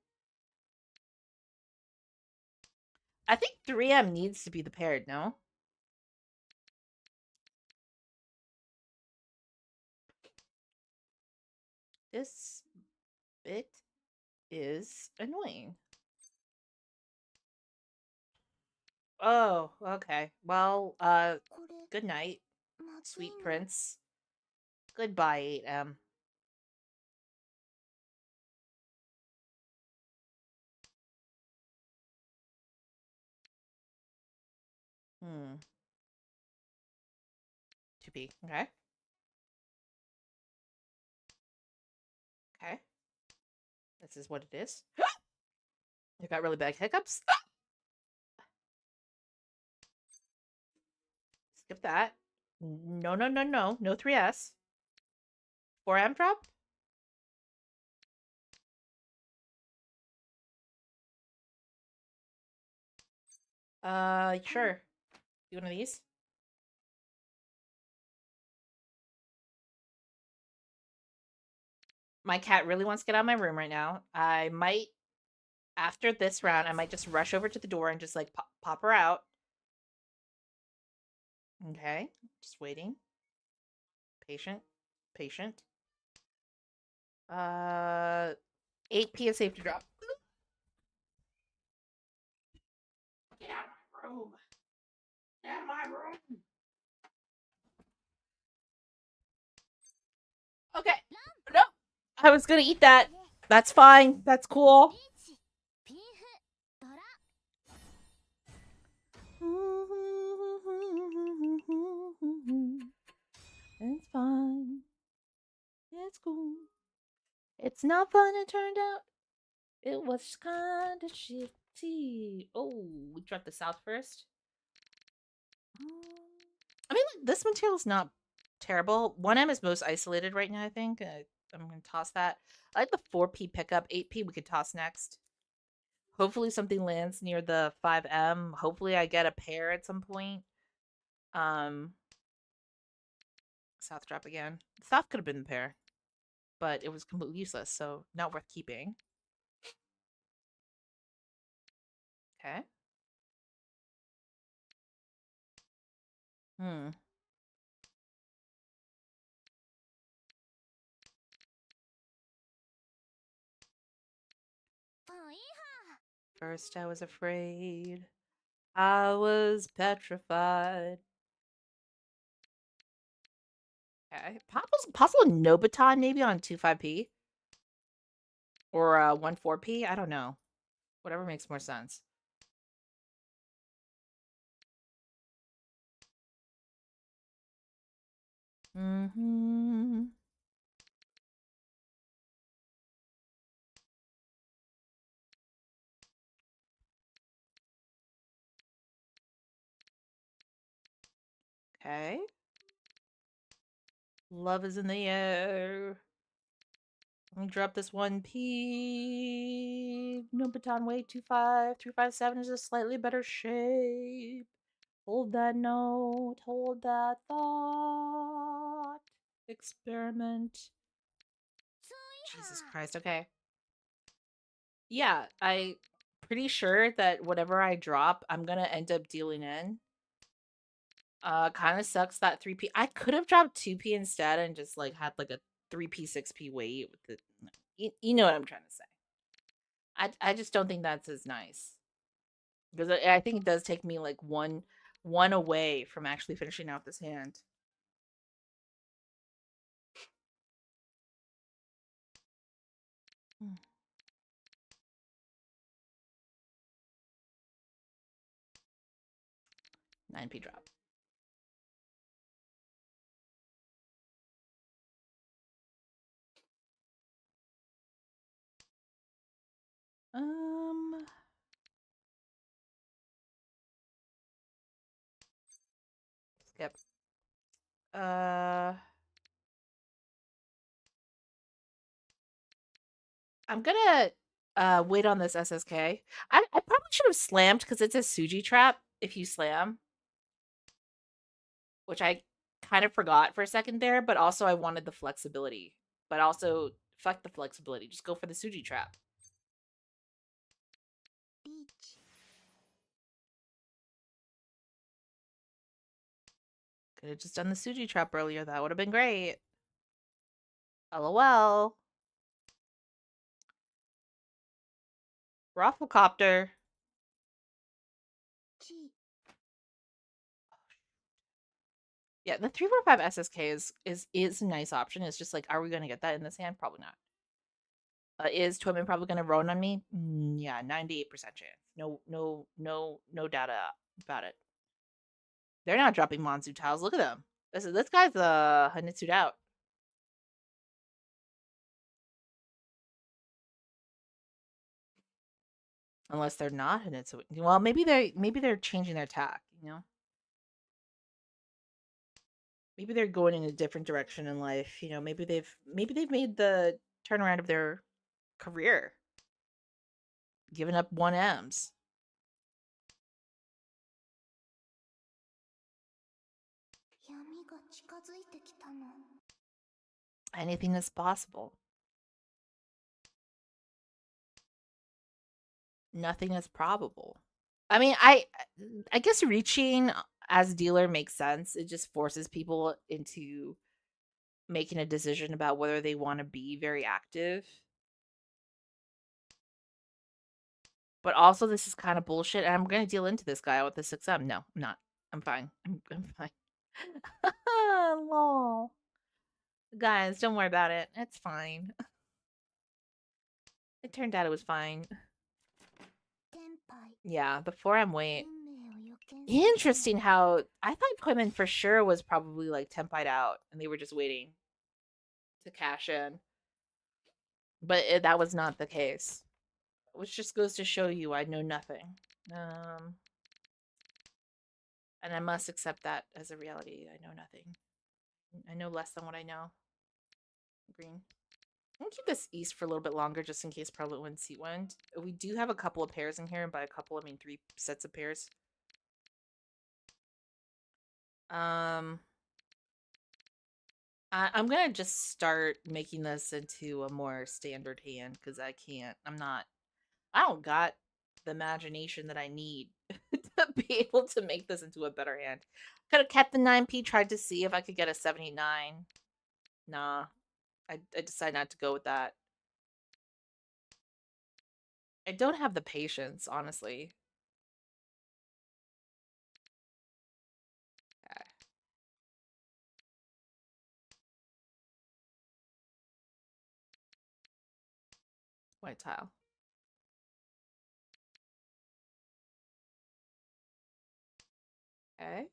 I think 3M needs to be the paired. No. This bit is annoying. Oh, okay. Well, good night, sweet prince. Goodbye, 8M. To be. Okay. Okay. This is what it is. You got really bad hiccups. Skip that. No, no, no, no. No 3S. 4M drop? Sure. Do one of these. My cat really wants to get out of my room right now. I might, after this round, I might just rush over to the door and just like pop her out. Okay. Just waiting. Patient. Patient. 8P is safe to drop. Get out of my room. Get out of my room. Okay. Nope. I was gonna eat that. That's fine. That's cool. It's fine. It's cool. It's not fun, it turned out. It was kind of shitty. Oh, we dropped the south first. I mean, this material's not terrible. 1M is most isolated right now, I think. I'm going to toss that. I like the 4P pickup. 8P we could toss next. Hopefully something lands near the 5M. Hopefully I get a pair at some point. South drop again. South could have been the pair, but it was completely useless, so not worth keeping. Okay. First I was afraid. I was petrified. Okay. Possible no baton maybe on 25P? Or 14P? I don't know. Whatever makes more sense. Mm-hmm. Okay. Love is in the air. Let me drop this 1P. No baton weight 25357 is a slightly better shape. Hold that note. Hold that thought. Experiment. Jesus Christ. Okay. Yeah, I pretty sure that whatever I drop, I'm gonna end up dealing in. Kind of sucks that 3P. I could have dropped 2P instead and just like had like a 3P 6P weight with the. You know what I'm trying to say. I just don't think that's as nice because I think it does take me like one away from actually finishing out this hand. Hmm. 9P drop. Um. Skip. Uh. I'm gonna wait on this SSK. I probably should have slammed because it's a Suji trap if you slam, which I kind of forgot for a second there, but also I wanted the flexibility. But also fuck the flexibility. Just go for the Suji trap. Could have just done the Suji trap earlier. That would have been great. LOL. Rafflecopter. Yeah, the 345 SSK is a nice option. It's just like, are we gonna get that in this hand? Probably not. Is Twimmin probably gonna roan on me? Yeah, 98% chance. No data about it. They're not dropping Monzu tiles. Look at them. This guy's Hanitsu'd out. Unless they're not Hanitsu. Well, maybe they're changing their tack. You know, maybe they're going in a different direction in life. You know, maybe they've made the turnaround of their career, giving up 1Ms. Anything is possible. Nothing is probable. I mean, I guess reaching as dealer makes sense. It just forces people into making a decision about whether they want to be very active. But also, this is kind of bullshit, and I'm going to deal into this guy with the 6M. No, I'm not. I'm fine. I'm fine. Lol. Guys, don't worry about it. It's fine. It turned out it was fine. Yeah, the 4M weight. Interesting how I thought Quimmin for sure was probably like tempied out and they were just waiting to cash in. But that was not the case. Which just goes to show you I know nothing. Um, and I must accept that as a reality. I know nothing. I know less than what I know. Green. I'm gonna keep this east for a little bit longer just in case Prevalent wins Seat Wind. We do have a couple of pairs in here, and by a couple I mean 3 sets of pairs. I'm gonna just start making this into a more standard hand because I can't. I don't got the imagination that I need to be able to make this into a better hand. Could have kept the 9P, tried to see if I could get a 79. Nah, I decided not to go with that. I don't have the patience, honestly. Okay. White tile. Okay.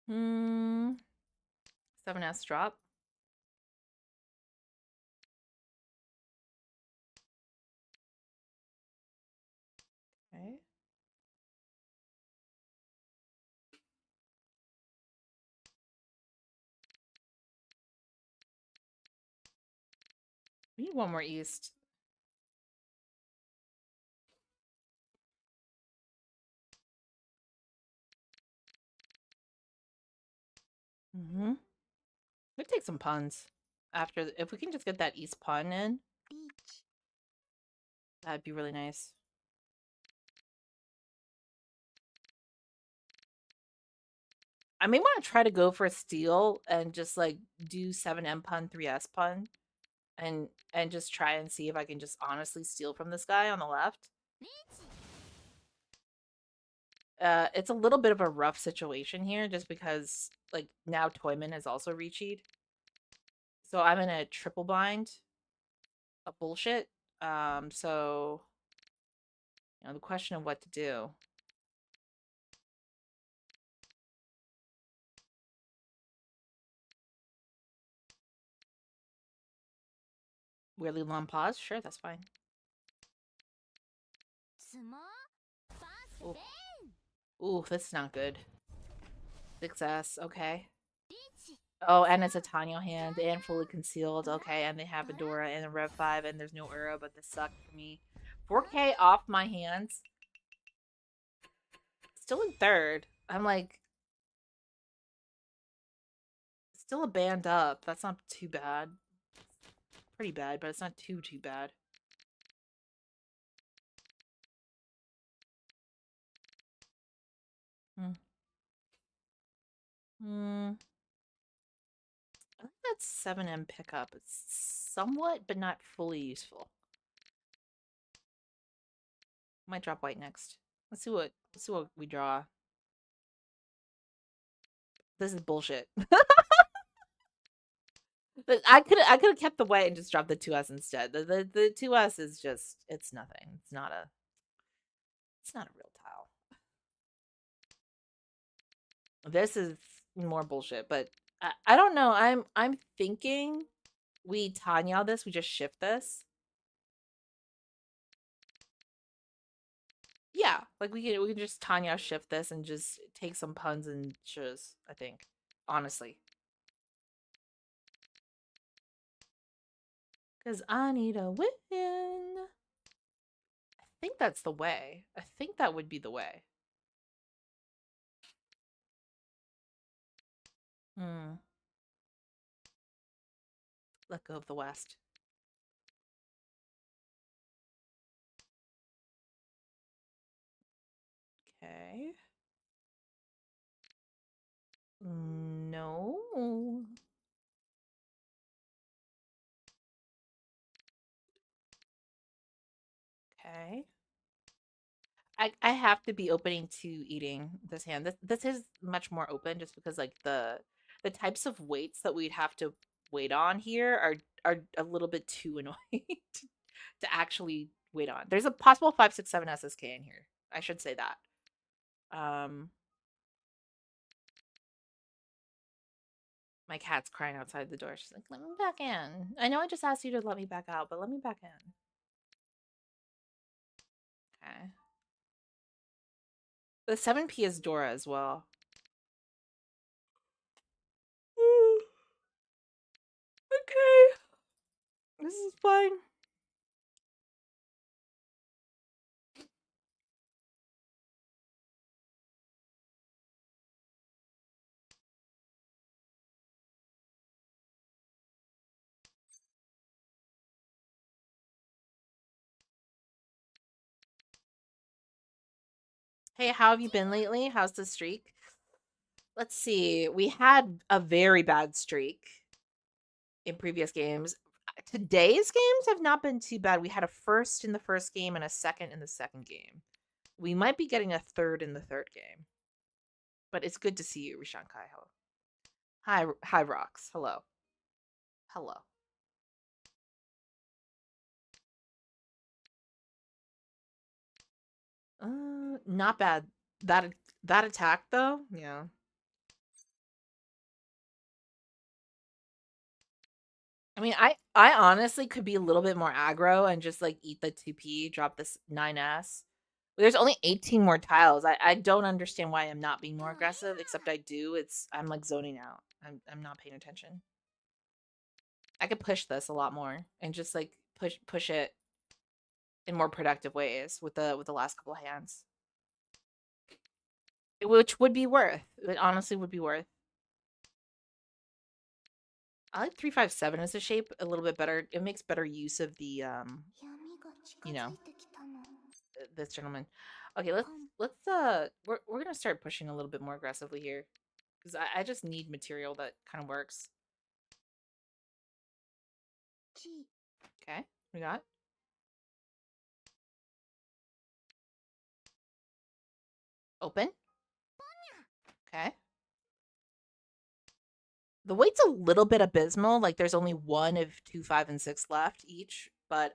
Hmm. 7S drop. Okay. We need one more east. Mm-hmm. We take some puns after. If we can just get that east pun in, that'd be really nice. I may want to try to go for a steal and just like do 7M pun, 3S pun, and just try and see if I can just honestly steal from this guy on the left. It's a little bit of a rough situation here, just because like now Toyman has also reached, so I'm in a triple bind of bullshit. So the question of what to do. Weirdly long pause. Sure, that's fine. Ooh, ooh, that's not good. Success. Okay. Oh, and it's a Tanyo hand and fully concealed. Okay, and they have a Dora and a Rev 5, and there's no Ura, but this sucked for me. 4K off my hands. Still in third. I'm like, still a band up. That's not too bad. Pretty bad, but it's not too bad. Hmm. Hmm. I think that's 7M pickup. It's somewhat, but not fully useful. Might drop white next. Let's see what we draw. This is bullshit. I could have kept the white and just dropped the 2S instead. The 2S is just it's nothing. It's not a real tile. This is more bullshit, but I don't know. I'm thinking we Tanya this, we just shift this. Yeah, like we can just Tanya shift this and just take some puns and shows, I think. Honestly. Cause I need a win. I think that's the way. I think that would be the way. Hmm. Let go of the West. Okay. No. Okay. I have to be opening to eating this hand. This is much more open just because like the types of weights that we'd have to wait on here are a little bit too annoying to actually wait on. There's a possible 567 SSK in here. I should say that. My cat's crying outside the door. She's like, "Let me back in." I know I just asked you to let me back out, but let me back in. Okay. The 7P is Dora as well. Okay. This is fine. Hey, how have you been lately? How's the streak? Let's see. We had a very bad streak in previous games. Today's games have not been too bad. We had a first in the first game and a second in the second game. We might be getting a third in the third game. But it's good to see you, Rishan Kai. Hi, Rocks. Hello. Hello. Not bad. That attack though, yeah. I mean, I honestly could be a little bit more aggro and just like eat the 2P, drop this 9S. There's only 18 more tiles. I don't understand why I'm not being more aggressive, except I do. I'm like zoning out. I'm not paying attention. I could push this a lot more and just like push it in more productive ways with the last couple of hands. Which would be worth. It honestly would be worth. I like 357 as a shape a little bit better. It makes better use of the you know, this gentleman. Okay, we're gonna start pushing a little bit more aggressively here. Because I just need material that kind of works. Okay, we got. Open. Okay. The weight's a little bit abysmal. Like there's only one of 2, 5, and 6 left each, but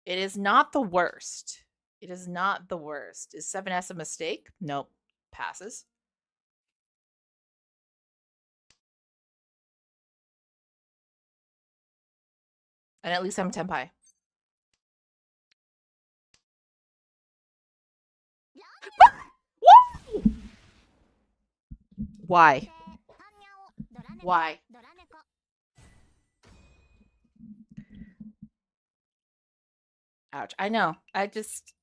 it is not the worst. It is not the worst. Is 7S a mistake? Nope. Passes. And at least I'm Tenpai. Why? Why? Ouch. I know. I just.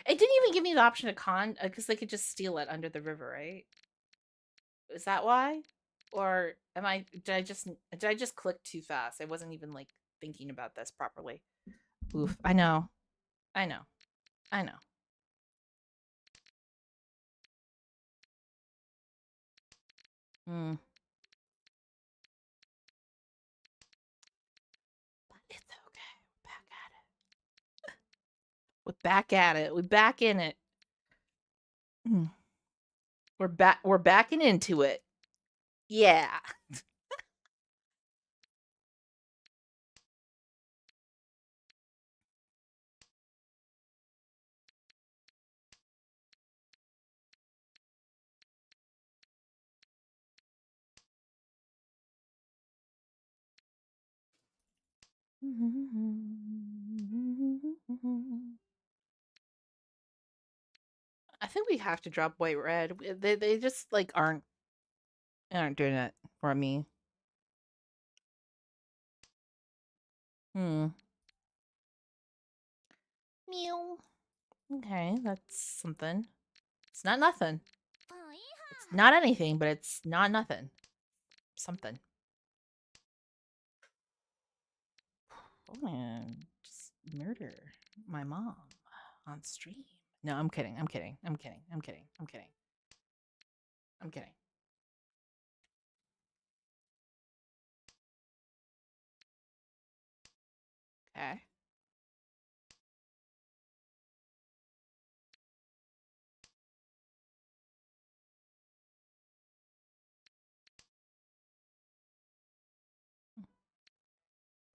It didn't even give me the option to con because they could just steal it under the river, right? Is that why? Or did I just click too fast? I wasn't even like thinking about this properly. Oof. I know. I know. I know. Hmm. But it's okay. We're back at it. We're back in it. Hmm. We're backing into it. Yeah. I think we have to drop white red. They just like aren't doing it for me. Hmm. Meow. Okay, that's something. It's not nothing. It's not anything, but it's not nothing. Something. Oh man, just murder my mom on stream. No, I'm kidding. I'm kidding. I'm kidding. I'm kidding. I'm kidding. I'm kidding. Okay.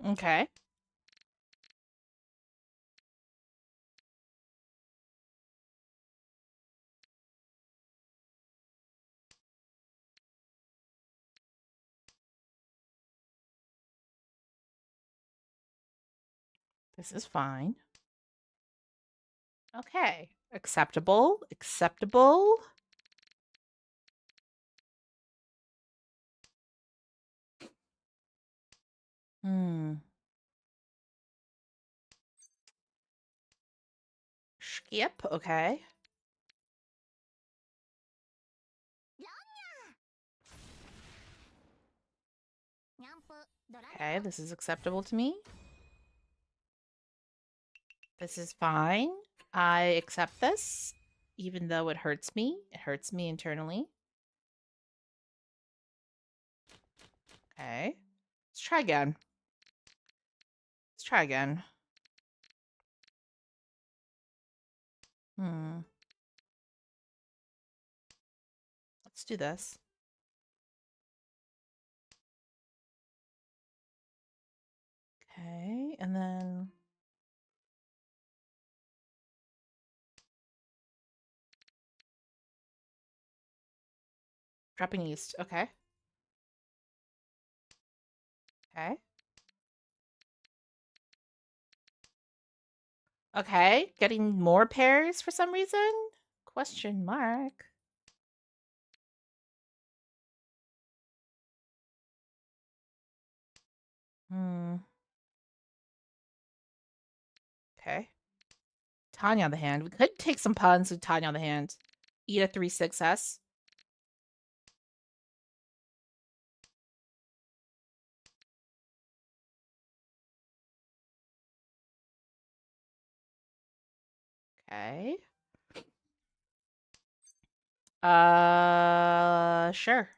Okay. This is fine. Okay. Acceptable. Acceptable. Hmm. Skip. Okay. Okay, this is acceptable to me. This is fine. I accept this, even though it hurts me. It hurts me internally. Okay. Let's try again. Let's try again. Hmm. Let's do this. Okay, and then dropping east. Okay. Okay. Okay, getting more pairs for some reason? Question mark. Hmm. Okay. Tanya on the hand. We could take some puns with Tanya on the hand. Eat a 3-6S. Okay. Sure.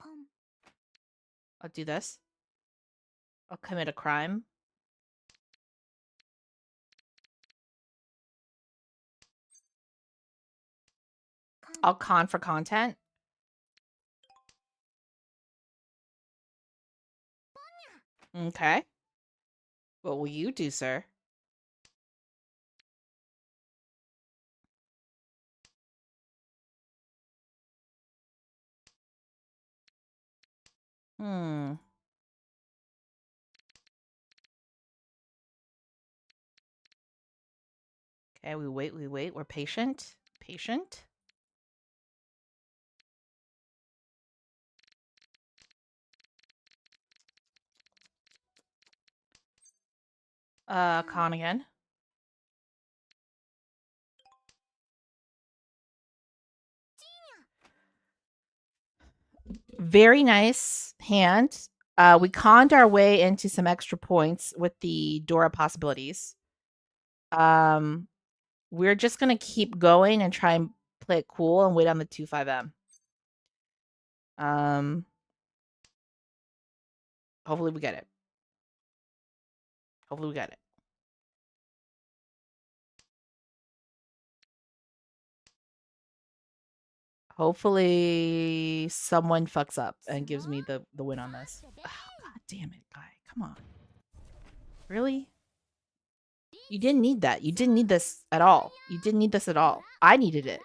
I'll do this. I'll commit a crime. I'll con for content. Okay. What will you do, sir? Hmm. Okay, we wait, we wait. We're patient. Patient. Con again. Very nice hand. We conned our way into some extra points with the Dora possibilities. We're just gonna keep going and try and play it cool and wait on the 2-5M. Hopefully we get it. Hopefully we get it. Hopefully someone fucks up and gives me the win on this. Oh, God damn it, guy. Come on. Really? You didn't need that. You didn't need this at all. You didn't need this at all. I needed it.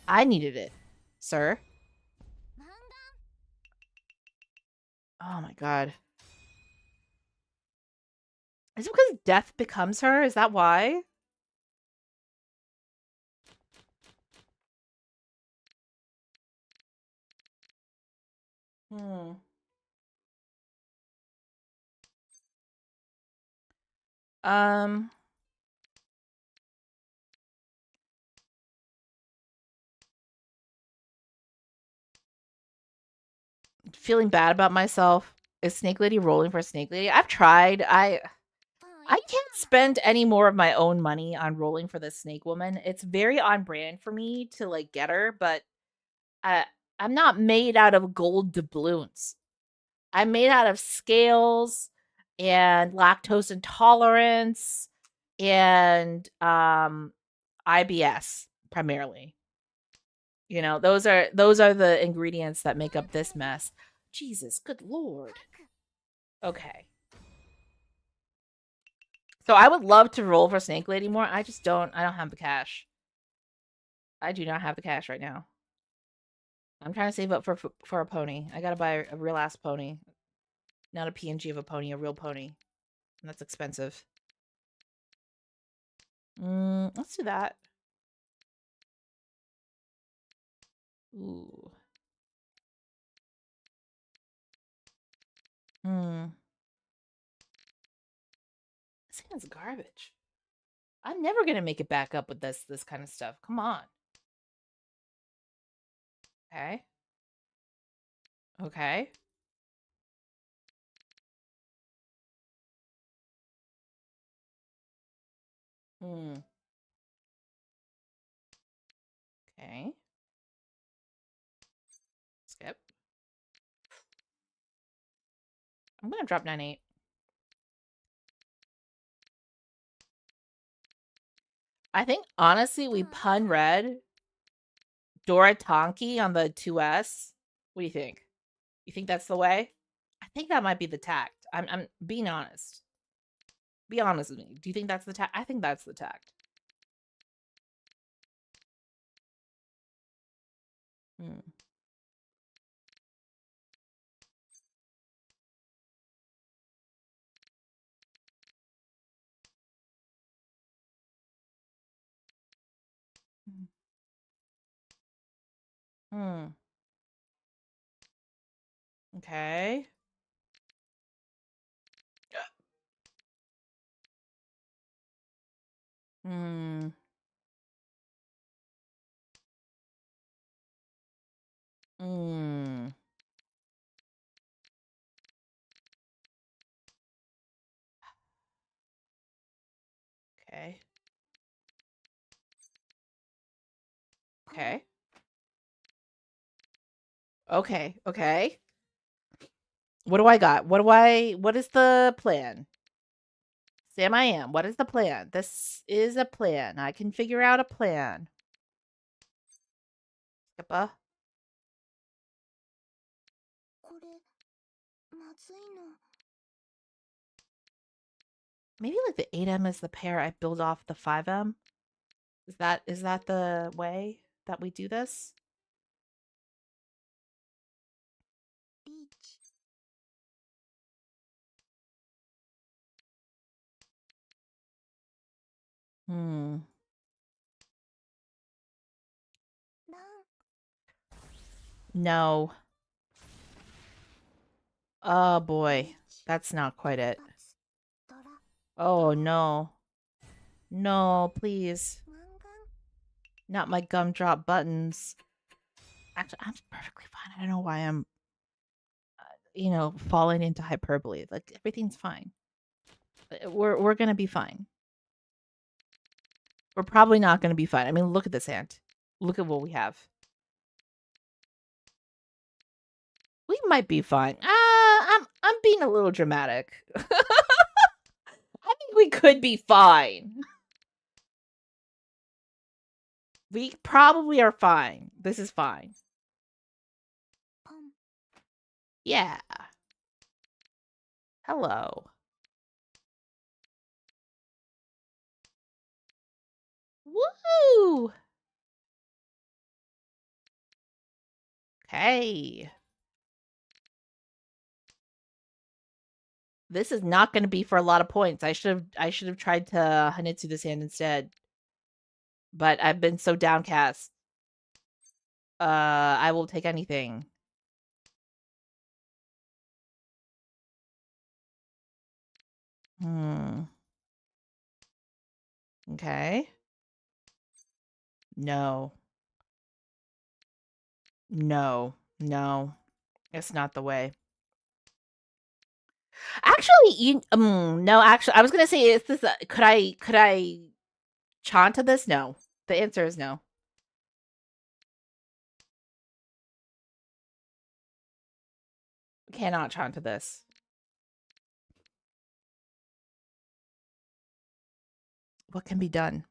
I needed it, sir. Oh my god. Is it because death becomes her? Is that why? Hmm. Um. Feeling bad about myself. Is Snake Lady rolling for Snake Lady? I've tried. I can't spend any more of my own money on rolling for this Snake Woman. It's very on brand for me to like get her, but I I'm not made out of gold doubloons. I'm made out of scales and lactose intolerance and IBS primarily. You know, those are the ingredients that make up this mess. Jesus, good lord. Okay. So I would love to roll for Snake Lady more. I don't have the cash. I do not have the cash right now. I'm trying to save up for a pony. I gotta buy a real ass pony. Not a PNG of a pony, a real pony. And that's expensive. Let's do that. Ooh. This hand's garbage. I'm never gonna make it back up with this kind of stuff. Come on. Okay. Okay. Hmm. Okay. Skip. I'm gonna drop 9-8. I think honestly we pun red Dora Tonki on the 2S. What do you think? You think that's the way? I think that might be the tact. I'm being honest. Be honest with me. Do you think that's the tact? I think that's the tact. Hmm. Hmm. Okay. Hmm. Hmm. Okay. Okay. Okay. Okay. What do I got? What is the plan? Sam, I am. What is the plan? This is a plan. I can figure out a plan. Skippa. Maybe like the 8M is the pair I build off the 5M. Is that the way that we do this? Hmm. No. Oh boy. That's not quite it. Oh no. No, please. Not my gumdrop buttons. Actually, I'm perfectly fine. I don't know why I'm, falling into hyperbole. Like everything's fine. We're gonna be fine. We're probably not gonna be fine. I mean, look at this hand. Look at what we have. We might be fine. I'm being a little dramatic. I think we could be fine. We probably are fine. This is fine. Yeah. Hello. Woo! Okay. This is not going to be for a lot of points. I should have tried to Hanitsu this hand instead. But I've been so downcast. I will take anything. Hmm. Okay. No. No. No. It's not the way. Actually, no, actually I was going to say is this could I chant to this? No. The answer is no. Cannot chant to this. What can be done?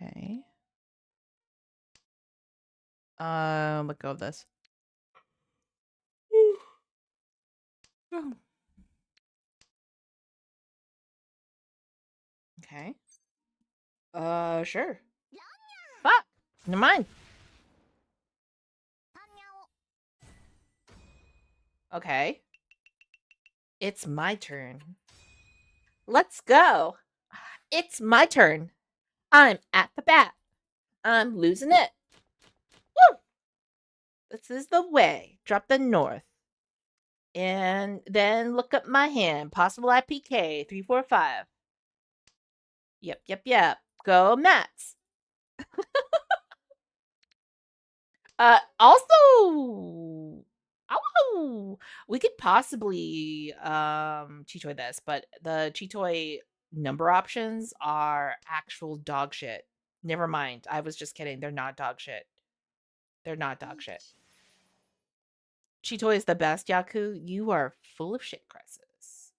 Okay. Let go of this. Okay. Sure. Fuck. Never mind. Okay. It's my turn. Let's go. It's my turn. I'm at the bat. I'm losing it. Woo! This is the way. Drop the north. And then look up my hand. Possible IPK 345. Yep, yep, yep. Go Mets. Also, oh, we could possibly Chitoy this, but the Chitoy number options are actual dog shit. Never mind. I was just kidding. They're not dog shit. They're not dog shit. Chitoy is the best, Yaku. You are full of shit, Crisis.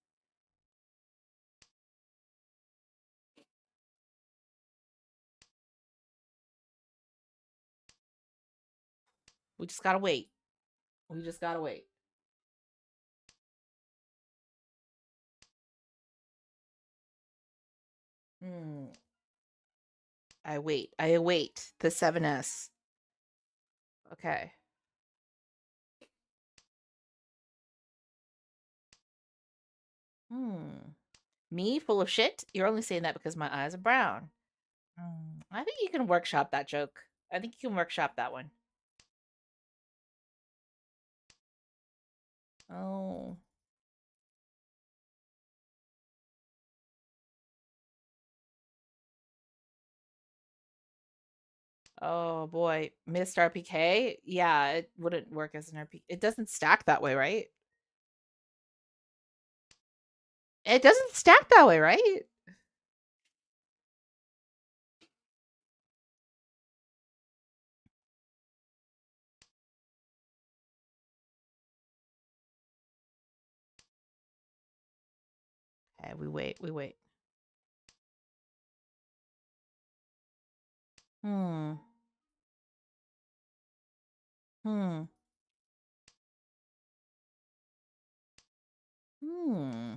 We just gotta wait. We just gotta wait. Hmm. I await the 7S. Okay. Hmm. Me full of shit? You're only saying that because my eyes are brown. I think you can workshop that joke. I think you can workshop that one. Oh. Oh boy. Missed RPK? Yeah, it wouldn't work as an RPK. It doesn't stack that way, right? It doesn't stack that way, right? Okay, we wait. Hmm. Hmm. Hmm.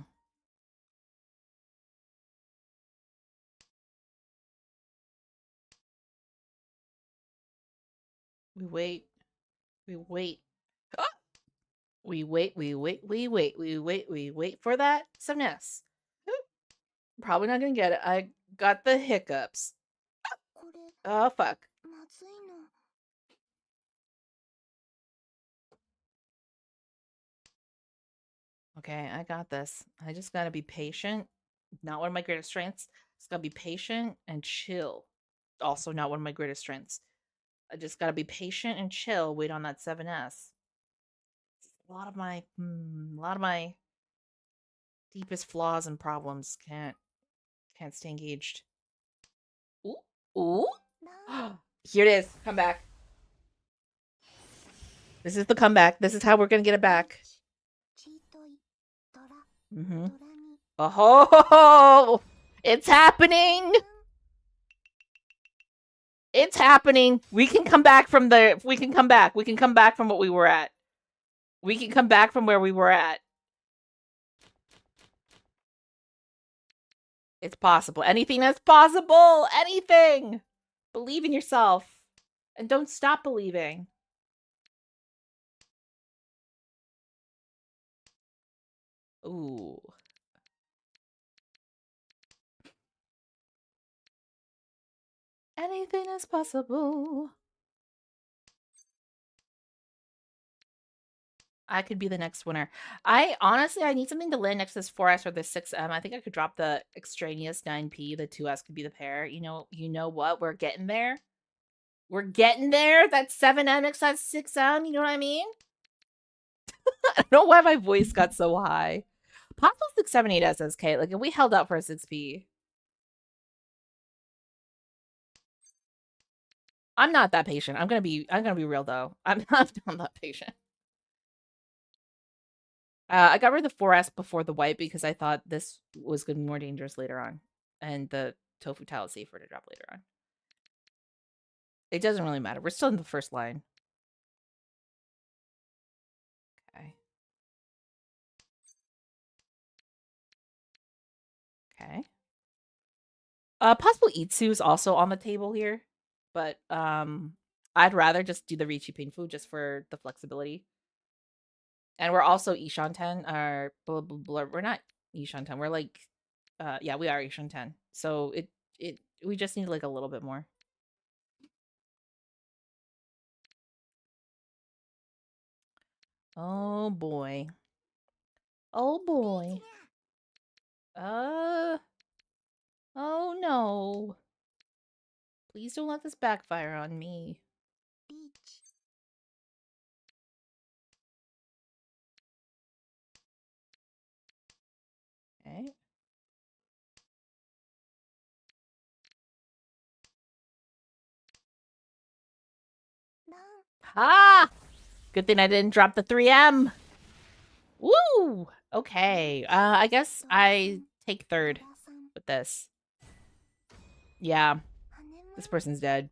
We wait. We wait. Ah! We wait for that. Some S. Probably not gonna get it. I got the hiccups. Oh fuck. Okay, I got this. I just gotta be patient. Not one of my greatest strengths. Just gotta be patient and chill. Also not one of my greatest strengths. I just gotta be patient and chill. Wait on that 7S. A lot of my deepest flaws and problems can't stay engaged. Ooh, ooh. Here it is. Come back. This is the comeback. This is how we're gonna get it back. Mm-hmm. Oh, it's happening. It's happening. We can come back from the. We can come back. We can come back from what we were at. We can come back from where we were at. It's possible. Anything is possible. Anything. Believe in yourself. And don't stop believing. Ooh. Anything is possible. I could be the next winner. I honestly, I need something to land next to this 4S or this 6M. I think I could drop the extraneous 9P. The 2S could be the pair. You know what? We're getting there. We're getting there. That 7M next to that 6M. You know what I mean? I don't know why my voice got so high. Possible 678 SSK. Like if we held out for a 6P. I'm not that patient. I'm gonna be real though. I'm not that patient. I got rid of the 4S before the white because I thought this was going to be more dangerous later on. And the tofu tile is safer to drop later on. It doesn't really matter. We're still in the first line. Okay. Okay. Possible Itsu is also on the table here. But I'd rather just do the Richi Pinfu just for the flexibility. And we're also Ishan 10. Or we're not Ishan 10. We're like yeah, we are Ishan 10. So we just need like a little bit more. Oh boy. Oh boy. Oh no. Please don't let this backfire on me. Okay. Ah! Good thing I didn't drop the 3M. Woo! Okay. I guess I take third with this. Yeah. This person's dead.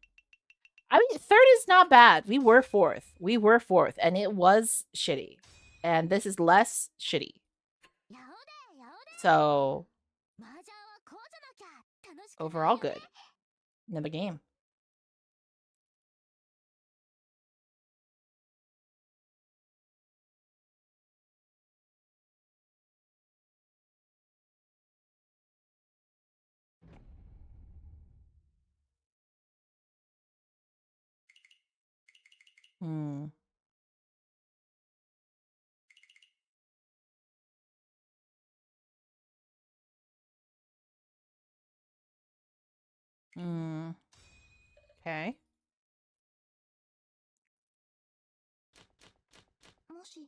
I mean, third is not bad. We were fourth. And it was shitty. And this is less shitty. So overall good. Another game. Hmm. Hmm. Okay. もし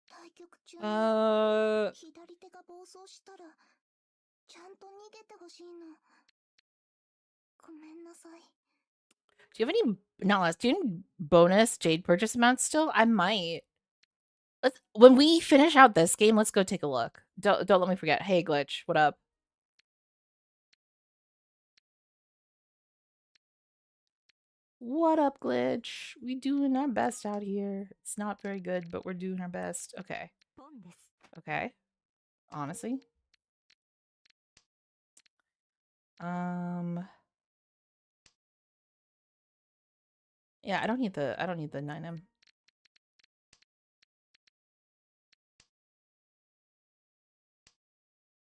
対局中に Uh, 左手が暴走したらちゃんと逃げてほしいの。ごめんなさい。 do you have any not less? Do you have any bonus Jade purchase amounts still? I might. Let's when we finish out this game, let's go take a look. Don't let me forget. Hey Glitch, what up? What up, Glitch? We doing our best out here. It's not very good, but we're doing our best. Okay. ポンです。 Okay. Honestly. Um Yeah, I don't need the 9M.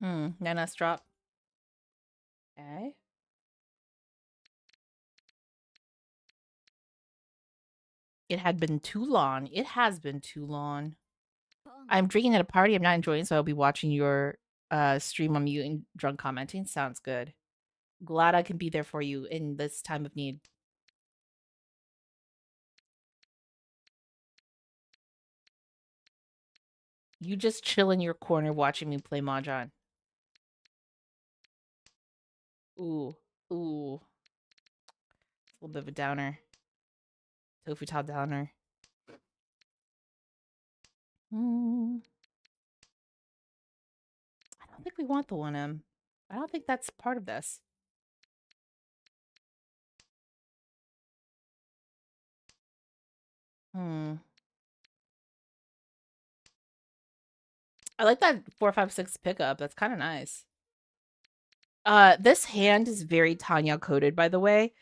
9S drop. Okay. It had been too long. It has been too long. ポン。 I'm drinking at a party I'm not enjoying, so I'll be watching your stream on mute and drunk commenting. Sounds good. Glad I can be there for you in this time of need. You just chill in your corner watching me play Mahjong. Ooh. Ooh. It's a little bit of a downer. Tofu top downer. I don't think we want the 1M. I don't think that's part of this. I like that 456 pickup. That's kind of nice. This hand is very Tanya coded, by the way.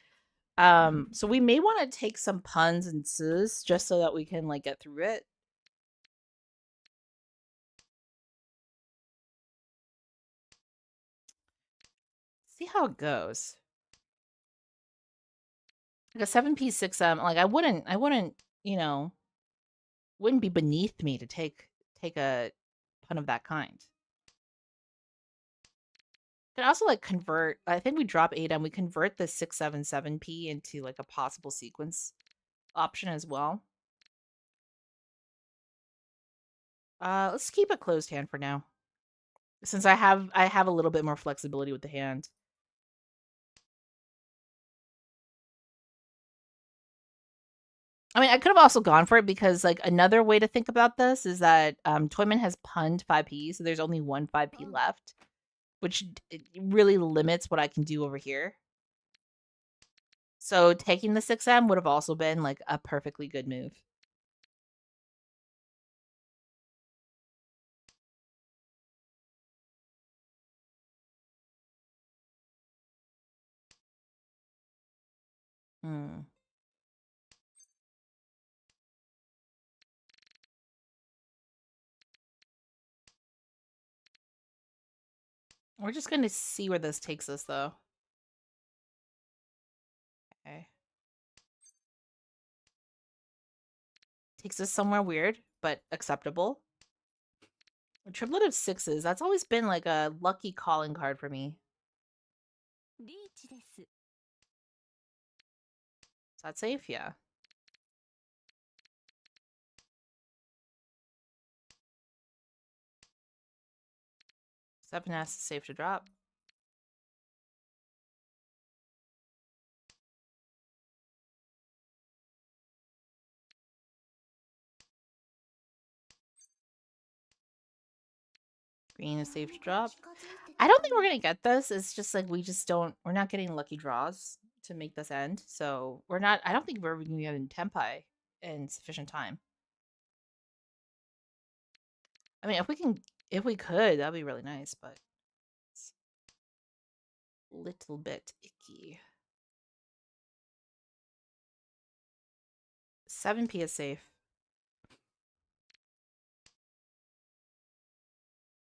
So we may want to take some puns and sis just so that we can like get through it. See how it goes. Like a 7P 6M, like I wouldn't, you know, wouldn't be beneath me to take a pun of that kind. Can also like convert. I think we drop 8M. We convert the 677P into like a possible sequence option as well. Let's keep a closed hand for now, since I have a little bit more flexibility with the hand. I mean, I could have also gone for it because like another way to think about this is that Toyman has punned 5P, so there's only one 5P left, which really limits what I can do over here. So taking the 6M would have also been like a perfectly good move. Hmm. We're just going to see where this takes us, though. Okay. Takes us somewhere weird, but acceptable. A triplet of 6s. That's always been like a lucky calling card for me. リーチです。 Is that safe? Yeah. 7S is safe to drop. Green is safe to drop. I don't think we're gonna get this. It's just like we're not getting lucky draws to make this end. So we're not. I don't think we're gonna get in Tempai in sufficient time. I mean, if we could, that'd be really nice. But little bit icky. 7p is safe.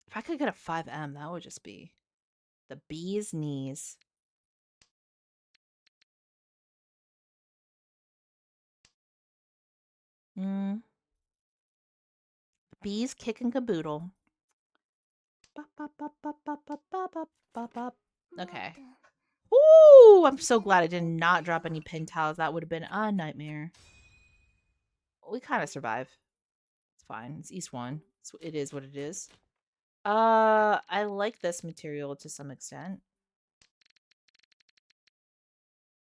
If I could get a 5M, that would just be the bee's knees. Mm. Bees kicking caboodle. Okay. Ooh, I'm so glad I did not drop any pin tiles. That would have been a nightmare. We kind of survive. It's fine. It's East 1. It is what it is. I like this material to some extent.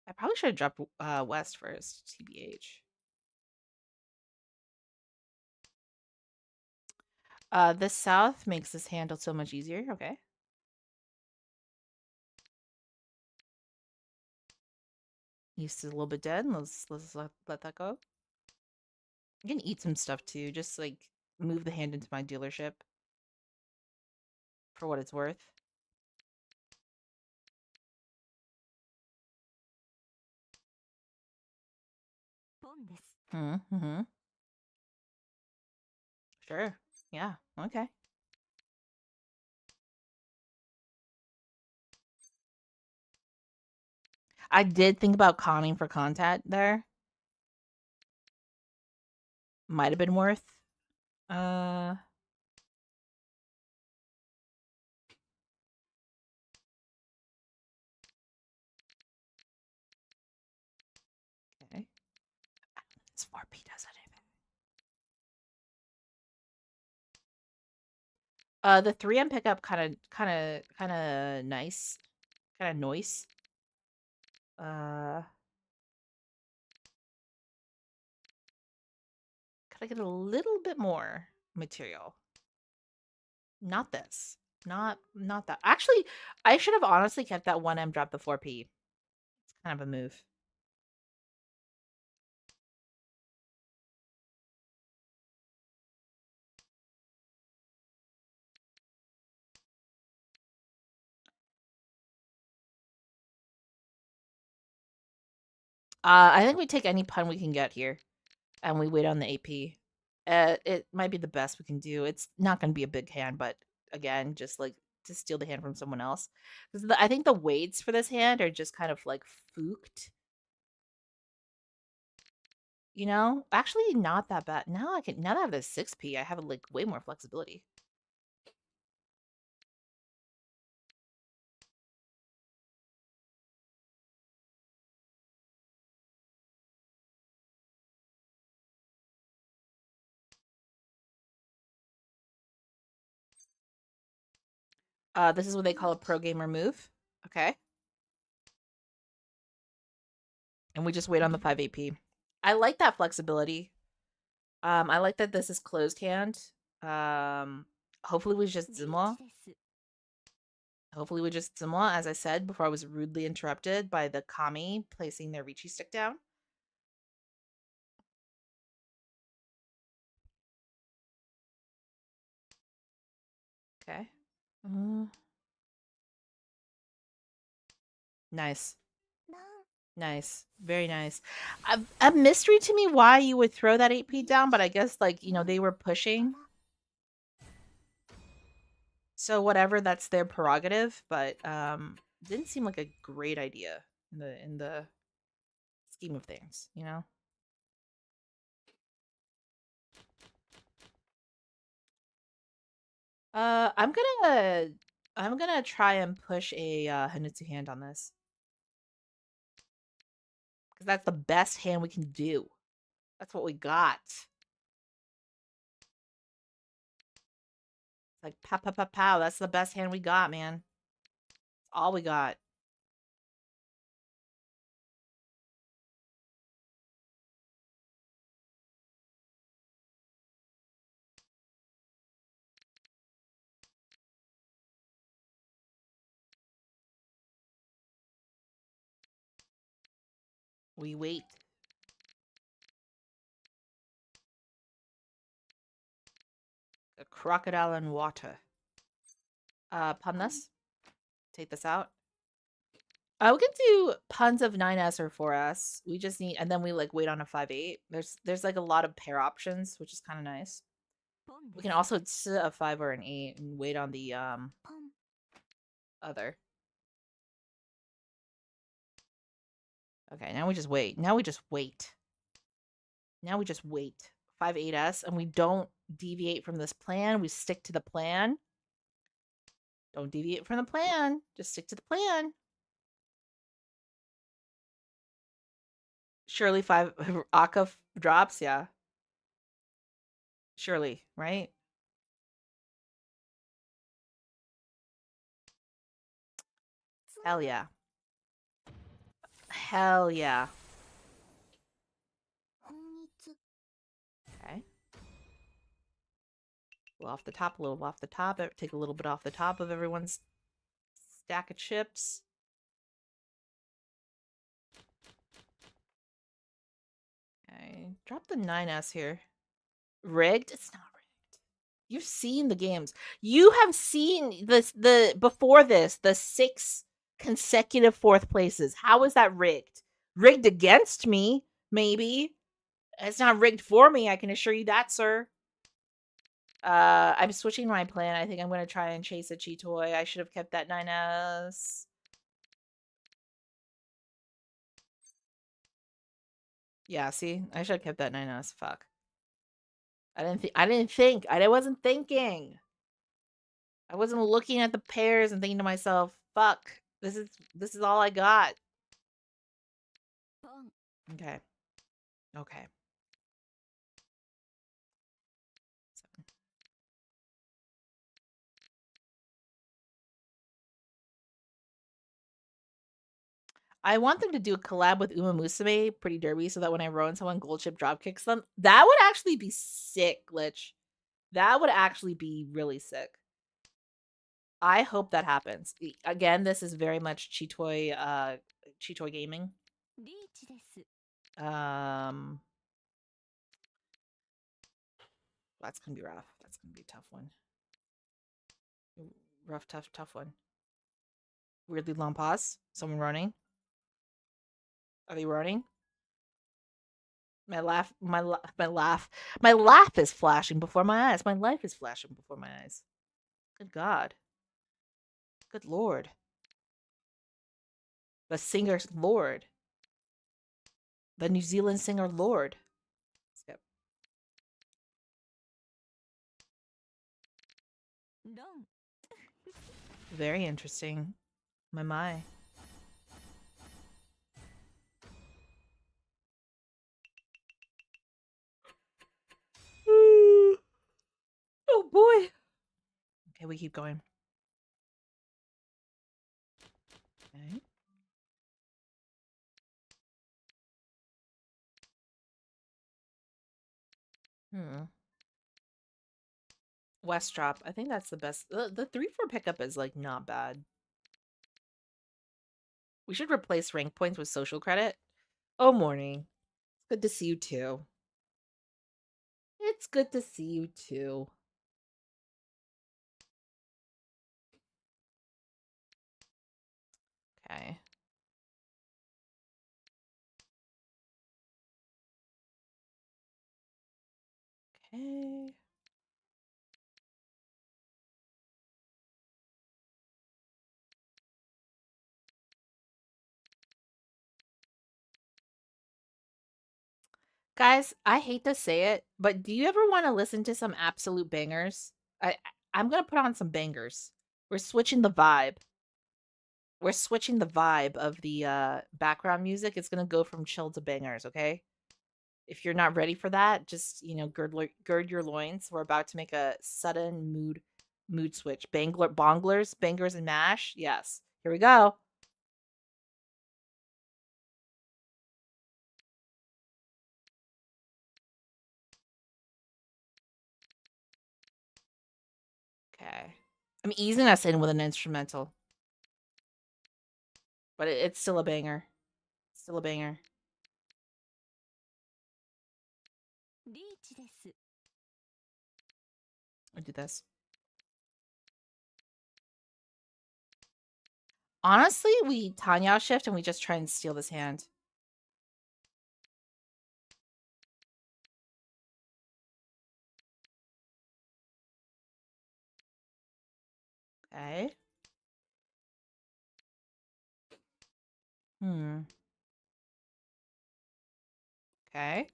I probably should have dropped West first, TBH. This South makes this handle so much easier. Okay. East is a little bit dead. Let's let that go. I can eat some stuff too. Just like move the hand into my dealership for what it's worth. Mm-hmm. Sure. Yeah. Okay. I did think about conning for contact there. Might have been worth. Uh. Okay. This 4p does anything. The 3M pickup kind of nice. Kind of nice. Could I get a little bit more material? Not this. Not that. Actually, I should have honestly kept that 1M drop the 4p. It's kind of a move. I think we take any pun we can get here, and we wait on the AP. It might be the best we can do. It's not going to be a big hand, but again, just like to steal the hand from someone else. Because I think the weights for this hand are just kind of like fooked. You know, actually, not that bad. Now now that I have the 6p, I have like way more flexibility. This is what they call a pro gamer move. Okay. And we just wait on the 5 AP. I like that flexibility. I like that this is closed hand. Hopefully we just Zimwa. Hopefully we just Zimwa, as I said before I was rudely interrupted by the Kami placing their Richi stick down. Okay. Nice. Nice. Very nice. A mystery to me why you would throw that 8p down, but I guess, like, you know, they were pushing. So whatever, that's their prerogative, but didn't seem like a great idea in the scheme of things, you know? I'm gonna try and push a Hanutsu hand on this. Because that's the best hand we can do. That's what we got. It's like pow pow pow pow. That's the best hand we got, man. That's all we got. We wait. A crocodile in water. Upon this, take this out. We can do puns of 9S or 4S. We just need, and then we like wait on a 5-8. There's like a lot of pair options, which is kind of nice. We can also sit a 5 or an 8 and wait on the other. Okay, now we just wait. Now we just wait. Now we just wait. 5-8S, and we don't deviate from this plan. We stick to the plan. Don't deviate from the plan. Just stick to the plan. Surely 5 Akka drops, yeah. Surely, right? Hell yeah. Hell yeah. Okay. A little off the top, a little off the top. Take a little bit off the top of everyone's stack of chips. Okay. Drop the 9S here. Rigged? It's not rigged. You've seen the games. You have seen the before this, the 6 consecutive 4th places. How is that rigged? Rigged against me, maybe. It's not rigged for me, I can assure you that, sir. I'm switching my plan. I think I'm gonna try and chase a Cheetoy. I should have kept that 9S. Yeah, see? I should have kept that 9S. Fuck. I didn't think. I wasn't thinking. I wasn't looking at the pairs and thinking to myself, fuck. This is all I got. Okay. Okay. 7. I want them to do a collab with Uma Musume, Pretty Derby, so that when I row someone, Gold Chip drop kicks them. That would actually be sick, Glitch. That would actually be really sick. I hope that happens. Again, this is very much Cheetoy gaming. That's gonna be rough. That's gonna be a tough one. Rough, tough one. Weirdly long pause. Someone running. Are they running? My laugh is flashing before my eyes. My life is flashing before my eyes. Good God. Good Lord. The singer's Lord. The New Zealand singer Lord. Skip. Very interesting. My. Oh boy. Okay, we keep going. Okay. West drop. I think that's the best. The 3-4 pickup is like not bad. We should replace rank points with social credit. Oh, morning. It's good to see you too. It's good to see you too. Okay. Okay. Guys, I hate to say it, but do you ever want to listen to some absolute bangers? I'm gonna put on some bangers. We're switching the vibe. We're switching the vibe of the background music. It's gonna go from chill to bangers, okay? If you're not ready for that, just gird your loins. We're about to make a sudden mood switch. Bangers and mash. Yes. Here we go. Okay. I'm easing us in with an instrumental. But it's still a banger. Still a banger. I'll do this. Honestly, we Tanya shift and we just try and steal this hand. Okay. Hmm. Okay.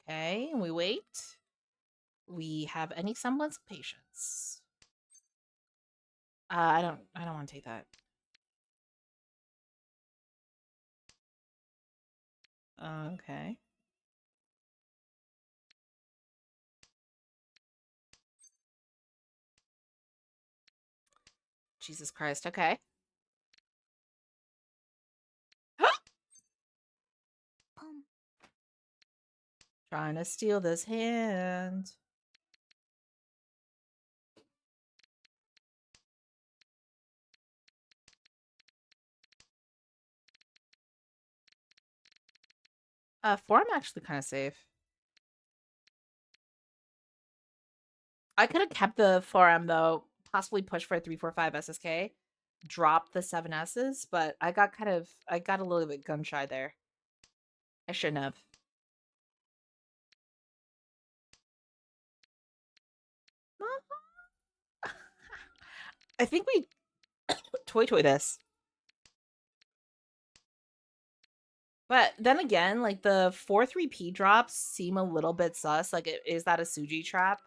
Okay, and we wait. We have any semblance of patience. I don't want to take that. Okay. Jesus Christ. Okay. Trying to steal this hand. Four, I'm actually kind of safe. I could have kept the 4M though, possibly push for a 345 SSK, drop the 7Ss, but I got a little bit gun shy there. I shouldn't have. I think we toy this. But then again, like the 4-3P drops seem a little bit sus. Like, is that a Suji trap?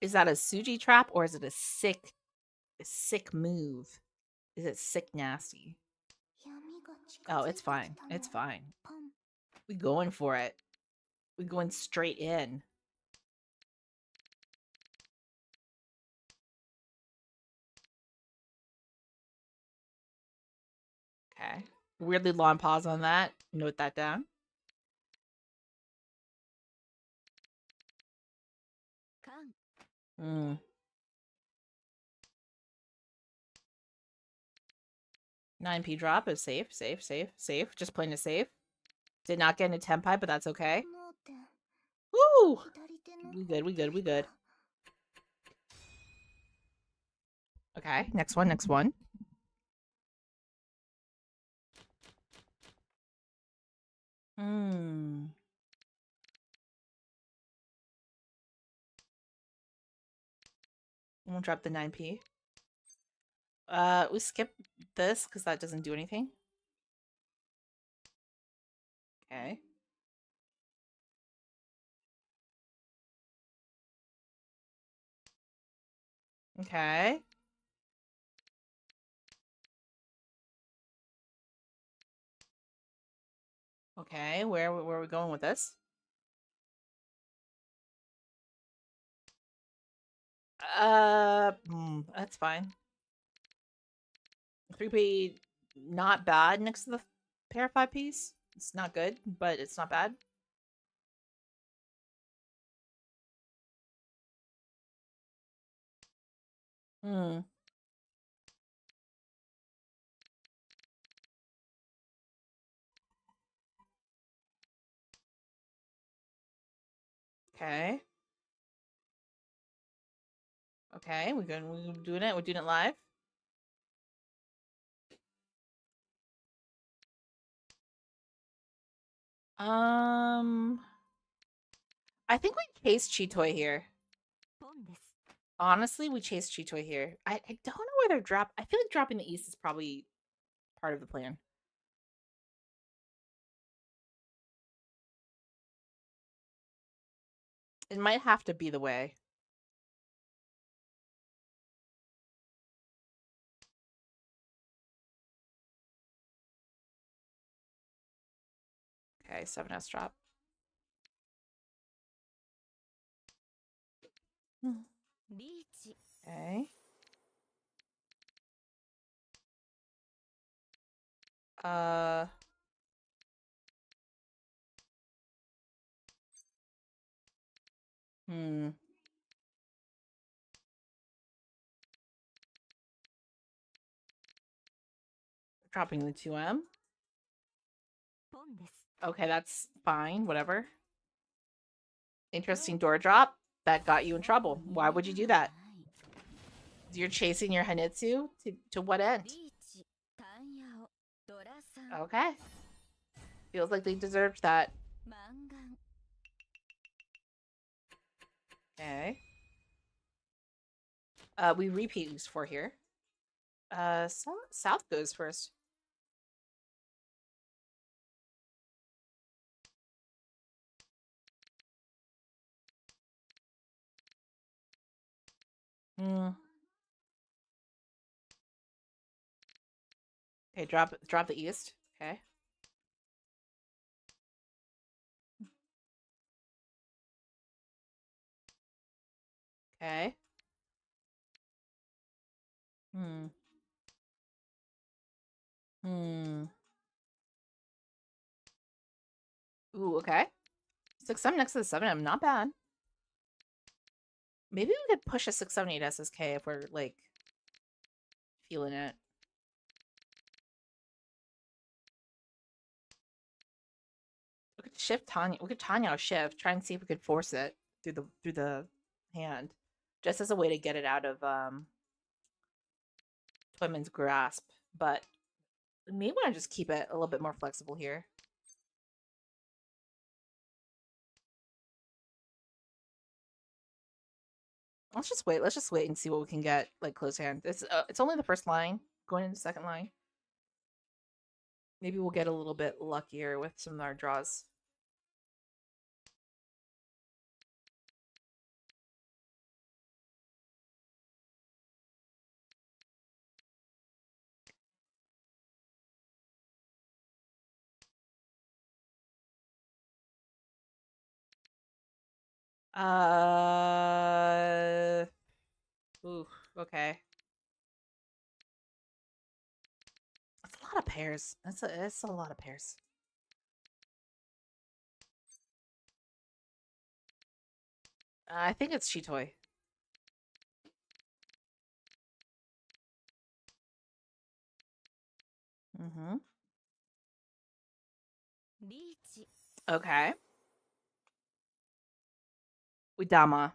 Is that a Suji trap or is it a sick move? Is it sick nasty? Oh, it's fine. It's fine. We going for it. We going straight in. Okay. Weirdly long pause on that. Note that down. Mm. 9P drop is safe, safe, safe, safe. Just playing it safe. Did not get into Tenpai, but that's okay. Woo! We good, we good, we good. Okay, next one, next one. Hmm. Won't drop the 9P. We skip this because that doesn't do anything. Okay. Okay. Okay, where are we going with this? That's fine. 3P, not bad next to the pair 5 piece. It's not good, but it's not bad. Hmm. Okay. Okay, we're good. We're doing it. We're doing it live. Um, I think we chased Chitoy here. Honestly, we chased Chitoy here. I don't know where they're drop. I feel like dropping the East is probably part of the plan. It might have to be the way. Okay, 7S drop. Okay. Uh. Hmm. Dropping the 2M. Okay, that's fine. Whatever. Interesting door drop. That got you in trouble. Why would you do that? You're chasing your Hanitsu? To what end? Okay. Feels like they deserved that. Okay. We repeat these 4 here. South goes first. Hmm. Okay, drop the east. Okay. Okay. Hmm. Hmm. Ooh, okay. 6-7 next to the 7M, not bad. Maybe we could push a 678 SSK if we're like feeling it. We could shift Tanya. We could Tanya shift. Try and see if we could force it through the hand, just as a way to get it out of Toyman's grasp. But we may want to just keep it a little bit more flexible here. Let's just wait. Let's just wait and see what we can get like close hand. It's only the first line going into the second line. Maybe we'll get a little bit luckier with some of our draws. Ooh, okay. That's a lot of pairs. It's a lot of pairs. I think it's Shitoi. Mm-hmm. Okay. We Dama.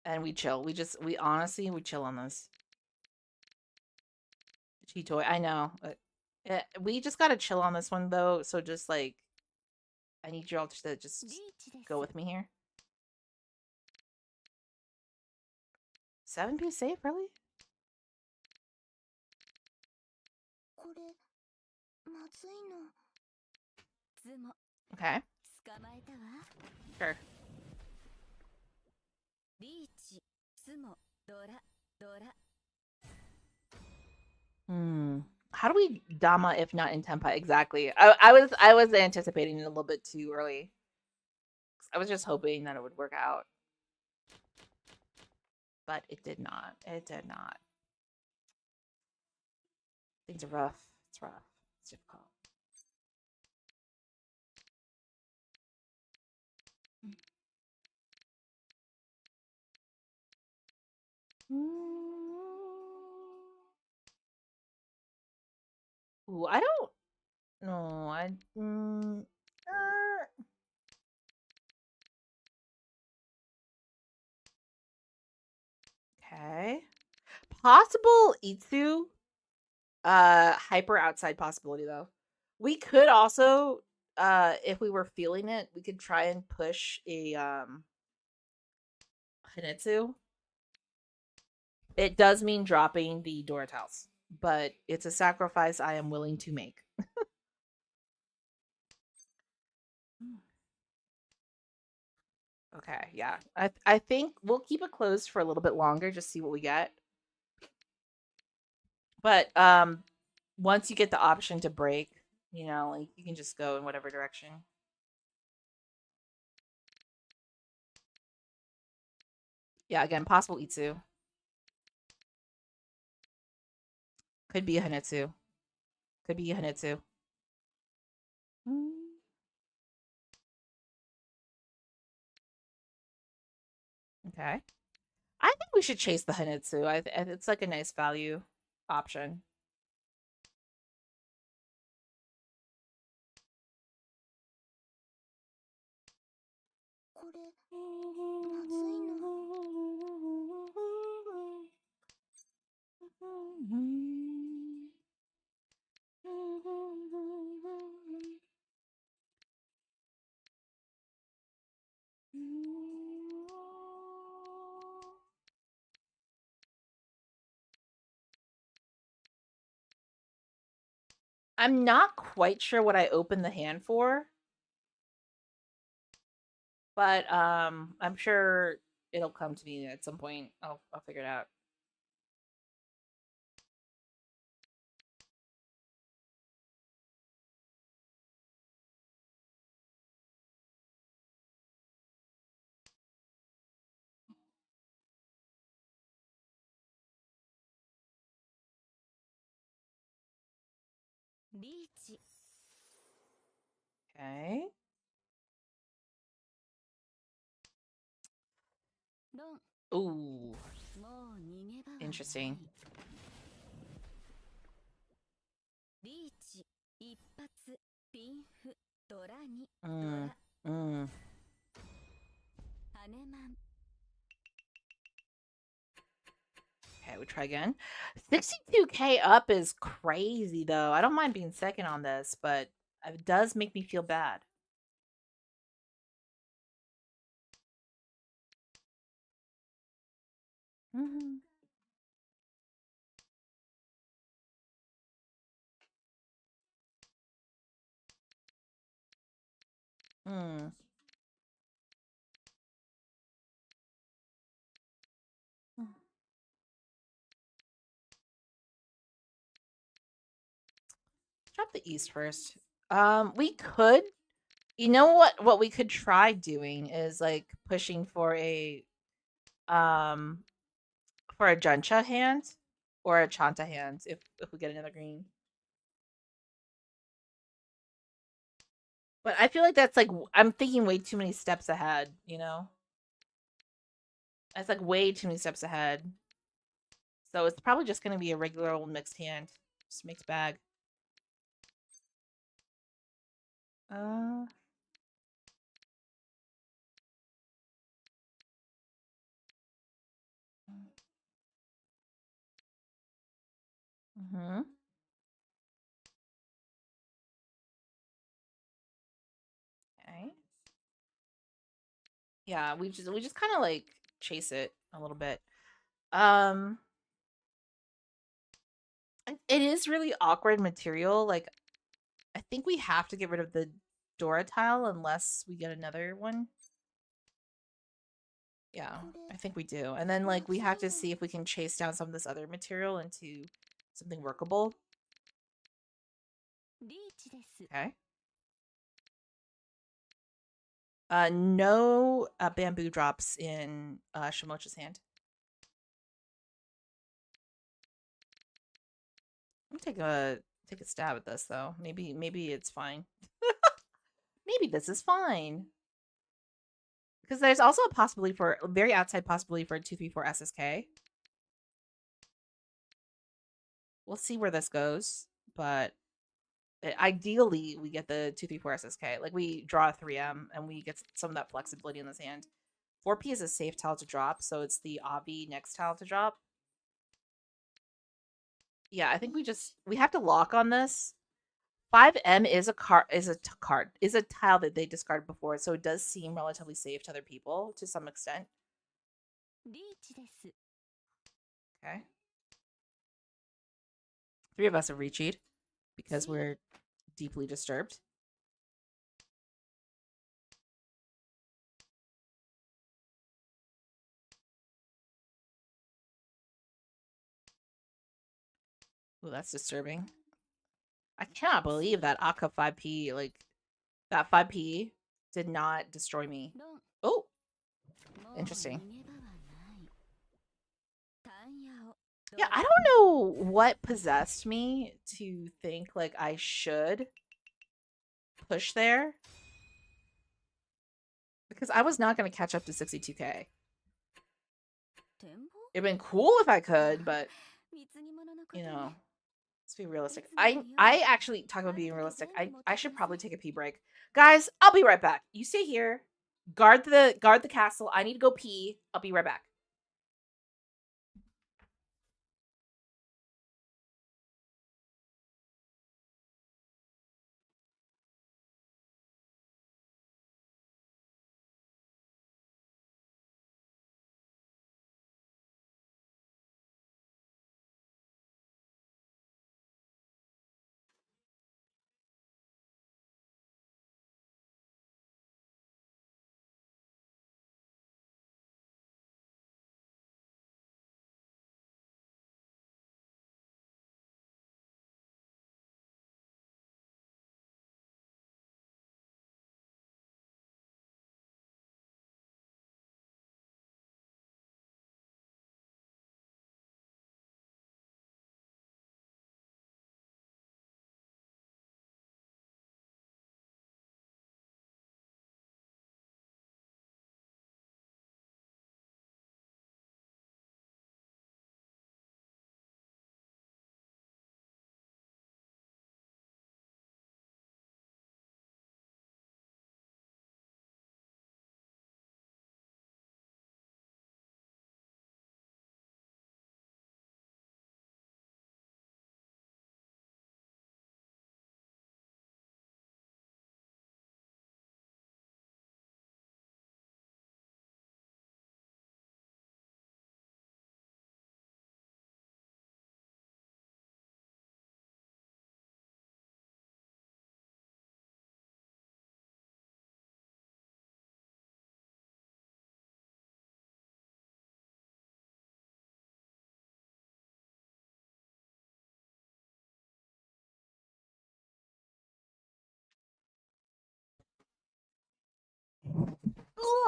And we chill. We honestly, we chill on this. Chitoy, I know. We just gotta chill on this one though. So just like, I need you all to just go with me here. 7P safe, really? Okay. Sure. Hmm. How do we Dama if not in Tempa? Exactly. I was anticipating it a little bit too early. I was just hoping that it would work out. But it did not. It did not. Things are rough. It's rough. It's difficult. Ooh, I don't know. Okay. Possible Itsu. Hyper outside possibility though. We could also, if we were feeling it, we could try and push a Hinetsu. It does mean dropping the Doratals, but it's a sacrifice I am willing to make. Okay, yeah. I think we'll keep it closed for a little bit longer, just see what we get. But once you get the option to break, like you can just go in whatever direction. Yeah, again, possible Itsu. Could be a Hanetsu. Could be a Hanetsu. Okay. I think we should chase the Hanetsu. It's like a nice value option. これまずいの。I'm not quite sure what I opened the hand for, but I'm sure it'll come to me at some point. I'll figure it out. Okay. Ooh, interesting. Mm, mm. Okay, we try again. 62K up is crazy though. I don't mind being second on this, but it does make me feel bad. Mhm. Mm. Drop the east first. We could. You know what we could try doing is like pushing um for a Juncha hand or a Chanta hand if we get another green. But I feel like that's like I'm thinking way too many steps ahead, you know? That's like way too many steps ahead. So it's probably just gonna be a regular old mixed hand. Just mixed bag. Uh mm-hmm. Okay. Yeah, we just kind of like chase it a little bit. Um it is really awkward material. Like I think we have to get rid of the Dora tile unless we get another one. Yeah, I think we do. And then like we have to see if we can chase down some of this other material into something workable. Okay. No bamboo drops in Shimocha's hand. I'm gonna take a stab at this though. Maybe it's fine. Maybe this is fine. Because there's also a possibility for a very outside possibility for a 234 SSK. We'll see where this goes, but ideally we get the 234 SSK. Like we draw a 3M and we get some of that flexibility in this hand. 4P is a safe tile to drop, so it's the Avi next tile to drop. Yeah, I think we have to lock on this. 5M is a tile that they discarded before, so it does seem relatively safe to other people to some extent. Okay. 3 of us have reached because we're deeply disturbed. Ooh, that's disturbing. I cannot believe that Akka 5P, like, that 5P did not destroy me. Oh, interesting. Yeah, I don't know what possessed me to think, like, I should push there. Because I was not going to catch up to 62K. It'd been cool if I could, but, you know, let's be realistic. I actually, talk about being realistic, I should probably take a pee break. Guys, I'll be right back. You stay here. Guard the castle. I need to go pee. I'll be right back.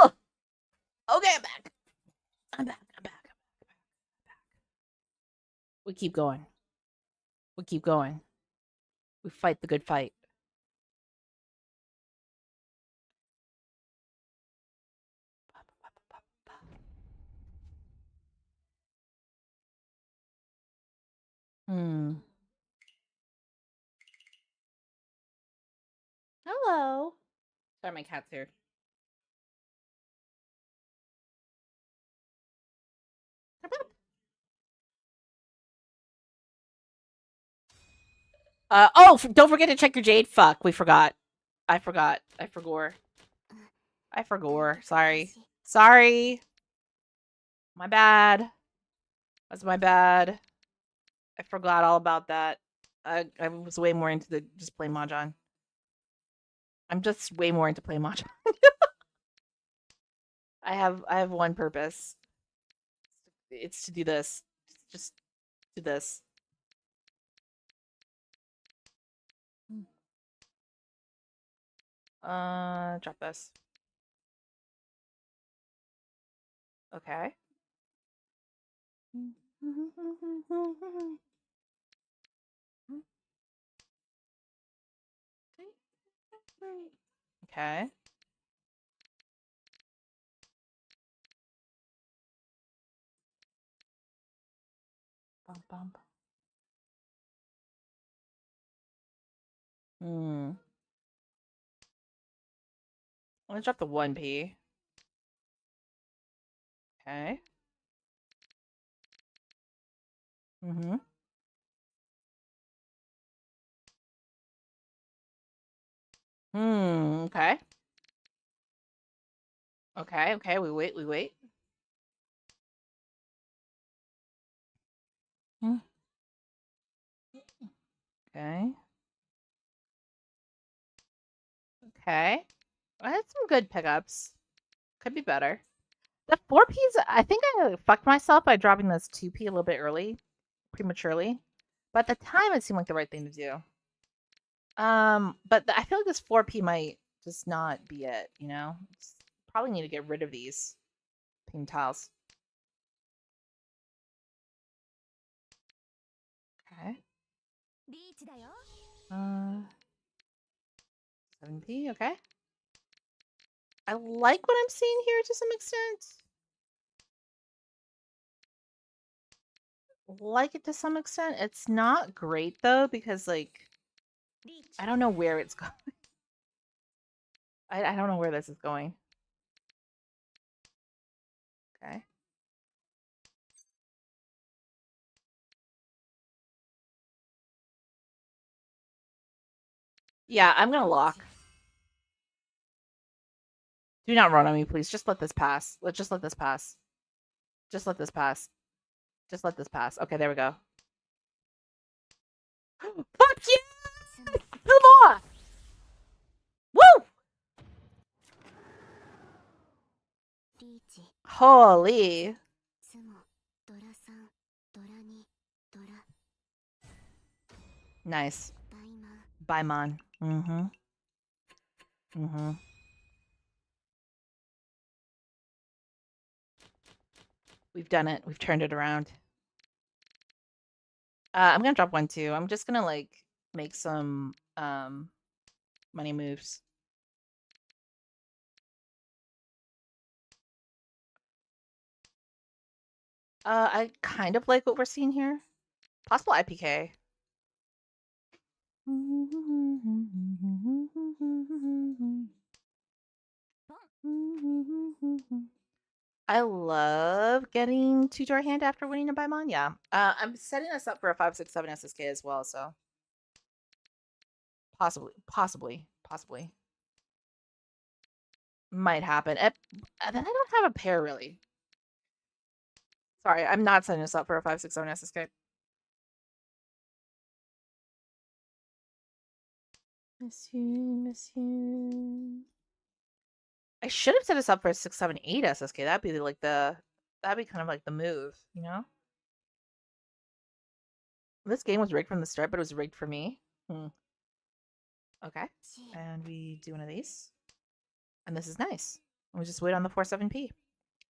Ugh. Okay, I'm back. I'm back. I'm back. We keep going. We keep going. We fight the good fight. Hmm. Hello. Sorry, my cat's here. Don't forget to check your jade. Fuck, we forgot. I forgot. I forgot. I forgot. Sorry. Sorry. My bad. That's my bad. I forgot all about that. I was way more into the just playing Mahjong. I'm just way more into playing Mahjong. I have one purpose. It's to do this. Just do this. Drop this. Okay. Okay. Bum, bum. Hmm. Let's drop the 1p. Okay. Mm-hmm. Okay. Okay, okay, we wait, we wait. Hmm. Okay. Okay. I had some good pickups. Could be better. The 4Ps, I think I fucked myself by dropping this 2P a little bit early, prematurely. But at the time, it seemed like the right thing to do. But I feel like this 4P might just not be it, you know? Probably need to get rid of these pink tiles. Okay. 7P, okay. I like what I'm seeing here to some extent. Like it to some extent. It's not great though, because like I don't know where it's going. I don't know where this is going. Okay. Yeah, I'm gonna lock. Do not run on me, please. Just let this pass. Let's just let this pass. Just let this pass. Just let this pass. Okay, there we go. Fuck you! Come on! Woo! Holy. Nice. Baimon. Mm-hmm. Mm-hmm. We've done it. We've turned it around. I'm gonna drop one too. I'm just gonna like make some money moves. I kind of like what we're seeing here. Possible IPK. I love getting two to our hand after winning a Baimon. Yeah. I'm setting us up for a 5/6/7 SSK as well, so possibly. Might happen. Then I don't have a pair really. Sorry, I'm not setting us up for a 5/6/7 SSK. Miss you. I should have set us up for a 6/7/8 SSK. That'd be kind of like the move, you know? This game was rigged from the start, but it was rigged for me. Okay. And we do one of these. And this is nice. We just wait on the 4/7P,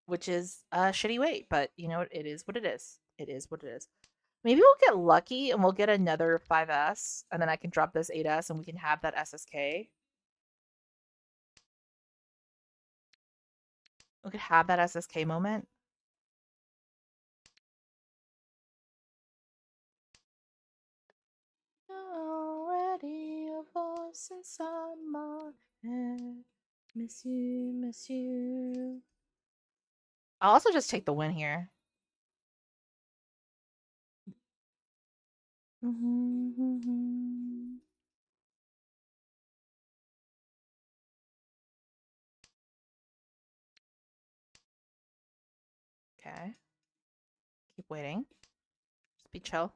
which is a shitty wait, but you know what? It is what it is. It is what it is. Maybe we'll get lucky and we'll get another 5S, and then I can drop this 8S and we can have that SSK. We could have that SSK moment. Already a voice inside my head. Miss you, miss you. I'll also just take the win here. Okay. Keep waiting. Just be chill.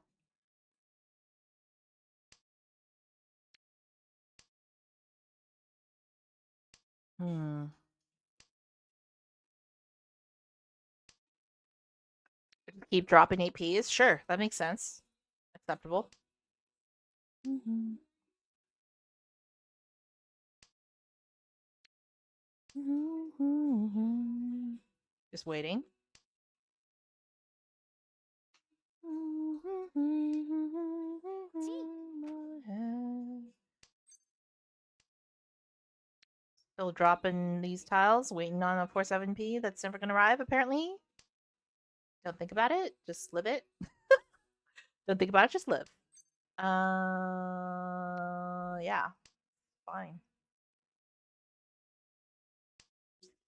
Keep dropping APs? Sure, that makes sense. Acceptable. Just waiting. Still dropping these tiles, waiting on a 4/7P that's never gonna arrive, apparently. Don't think about it, just live it. Don't think about it, just live. Yeah. Fine.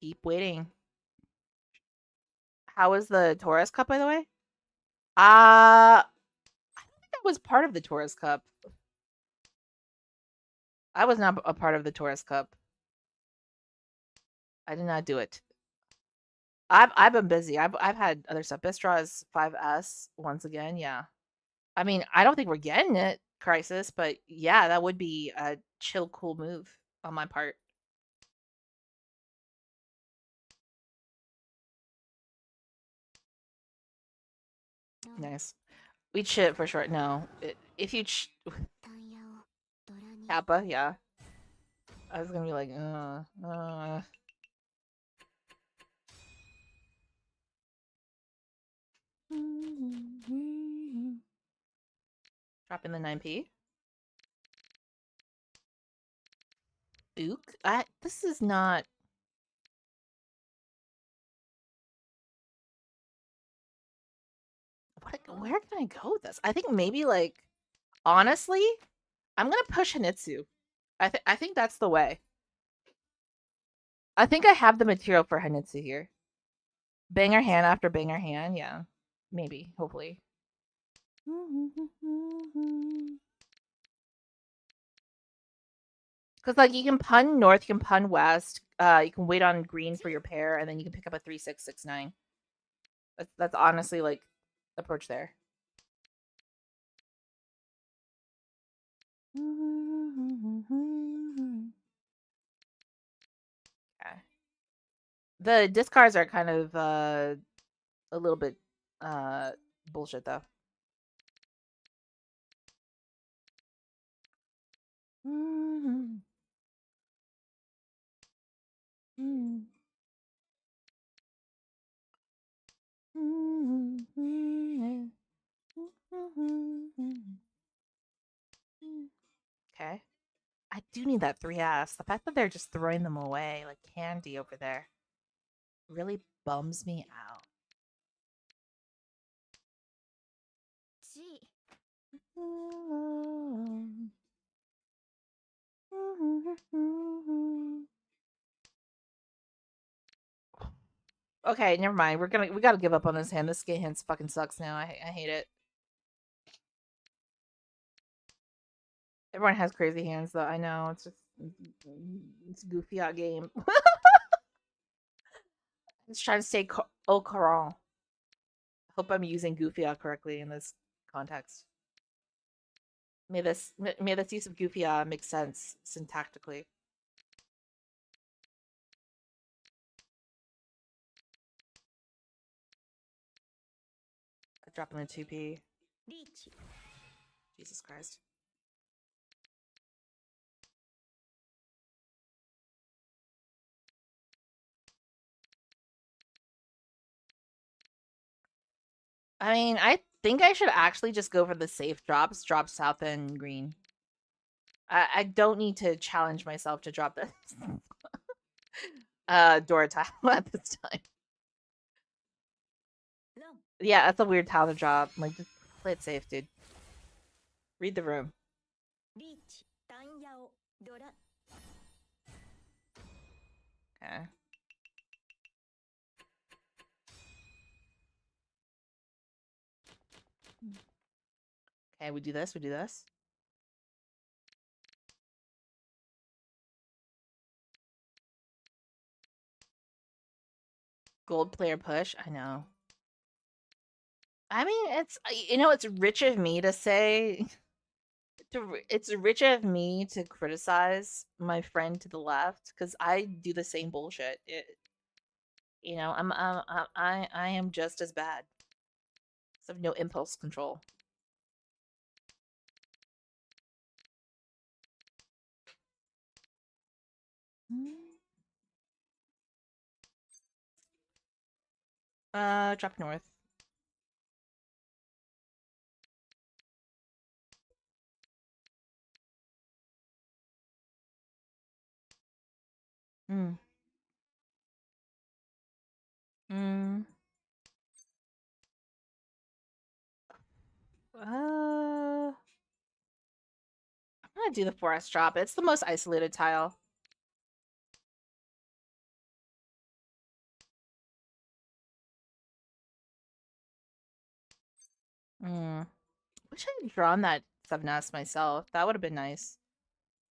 Keep waiting. How was the Taurus Cup, by the way? I don't think that was part of the Taurus Cup. I was not a part of the Taurus Cup. I did not do it. I've been busy. I've had other stuff. Bistro is 5S once again. Yeah. I mean, I don't think we're getting it, Crisis, but yeah, that would be a chill, cool move on my part. Nice. We'd shit for sure. No, if you Kappa, yeah. I was gonna be like, Dropping the 9P. Ook. This is not. Where can I go with this? I think maybe like, honestly, I'm gonna push Hinitsu. I think that's the way. I think I have the material for Hinitsu here. Banger hand after banger hand, yeah. Maybe, hopefully. Because like you can pun north, you can pun west. You can wait on green for your pair, and then you can pick up a 3-6-6-9. That's honestly like approach there. Okay. The discards are kind of a little bit bullshit though. Okay. I do need that 3S. The fact that they're just throwing them away like candy over there really bums me out. G. Okay, never mind. We gotta give up on this hand. This hand fucking sucks now. I hate it. Everyone has crazy hands though. I know. It's just it's a goofy out game. Just trying to say au courant. Hope I'm using goofy out correctly in this context. May this use of goofy out make sense syntactically. I drop him in 2P. Jesus Christ. I mean, I think I should actually just go for the safe drops. Drop south and green. I don't need to challenge myself to drop this Dora tile at this time. Yeah, that's a weird tile to drop. Like, just play it safe, dude. Read the room. Okay. Okay, we do this. We do this. Gold player push. I know. I mean, it's it's rich of me to say. It's rich of me to criticize my friend to the left because I do the same bullshit. I am just as bad. I have no impulse control. Drop north. Hmm. Hmm. I'm gonna do the forest drop. It's the most isolated tile. Hmm. Wish I had drawn that 7S myself. That would have been nice.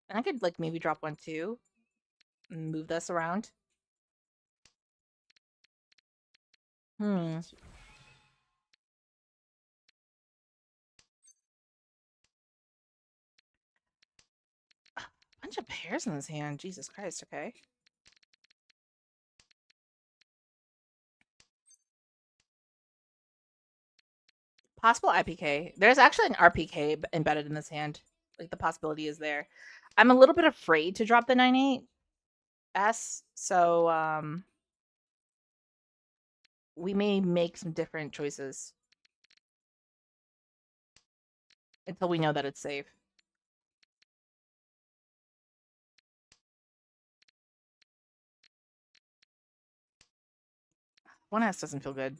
And I could like maybe drop one too. And move this around. Hmm. Bunch of pairs in this hand. Jesus Christ. Okay. Possible IPK. There's actually an RPK embedded in this hand. Like the possibility is there. I'm a little bit afraid to drop the 9-8S, so we may make some different choices until we know that it's safe. 1S doesn't feel good.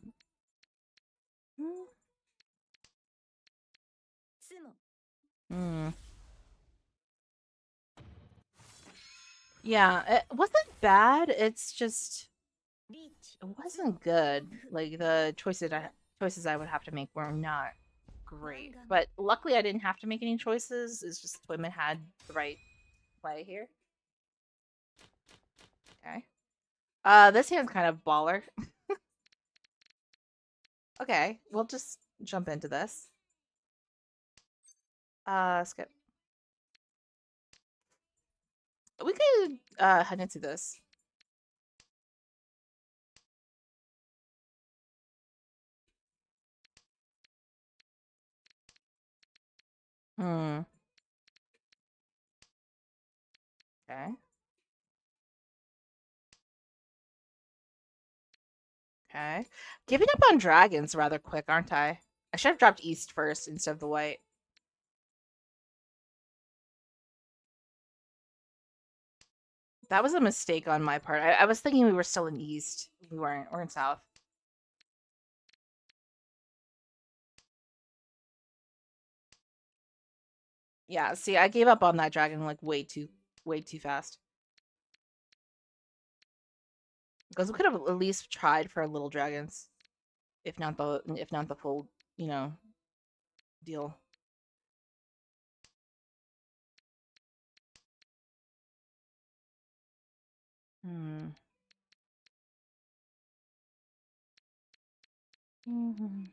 Hmm. Yeah, it wasn't bad. It's just it wasn't good. Like the choices I would have to make were not great. But luckily, I didn't have to make any choices. It's just women had the right play here. Okay. This hand's kind of baller. Okay, we'll just jump into this. Skip. We could head into this. Hmm. Okay. Okay. Giving up on dragons rather quick, aren't I? I should have dropped east first instead of the white. That was a mistake on my part. I was thinking we were still in east. We weren't. We're in south. Yeah, see, I gave up on that dragon like way too fast. Because we could have at least tried for little dragons, if not the full, you know, deal. Hmm. Mhm.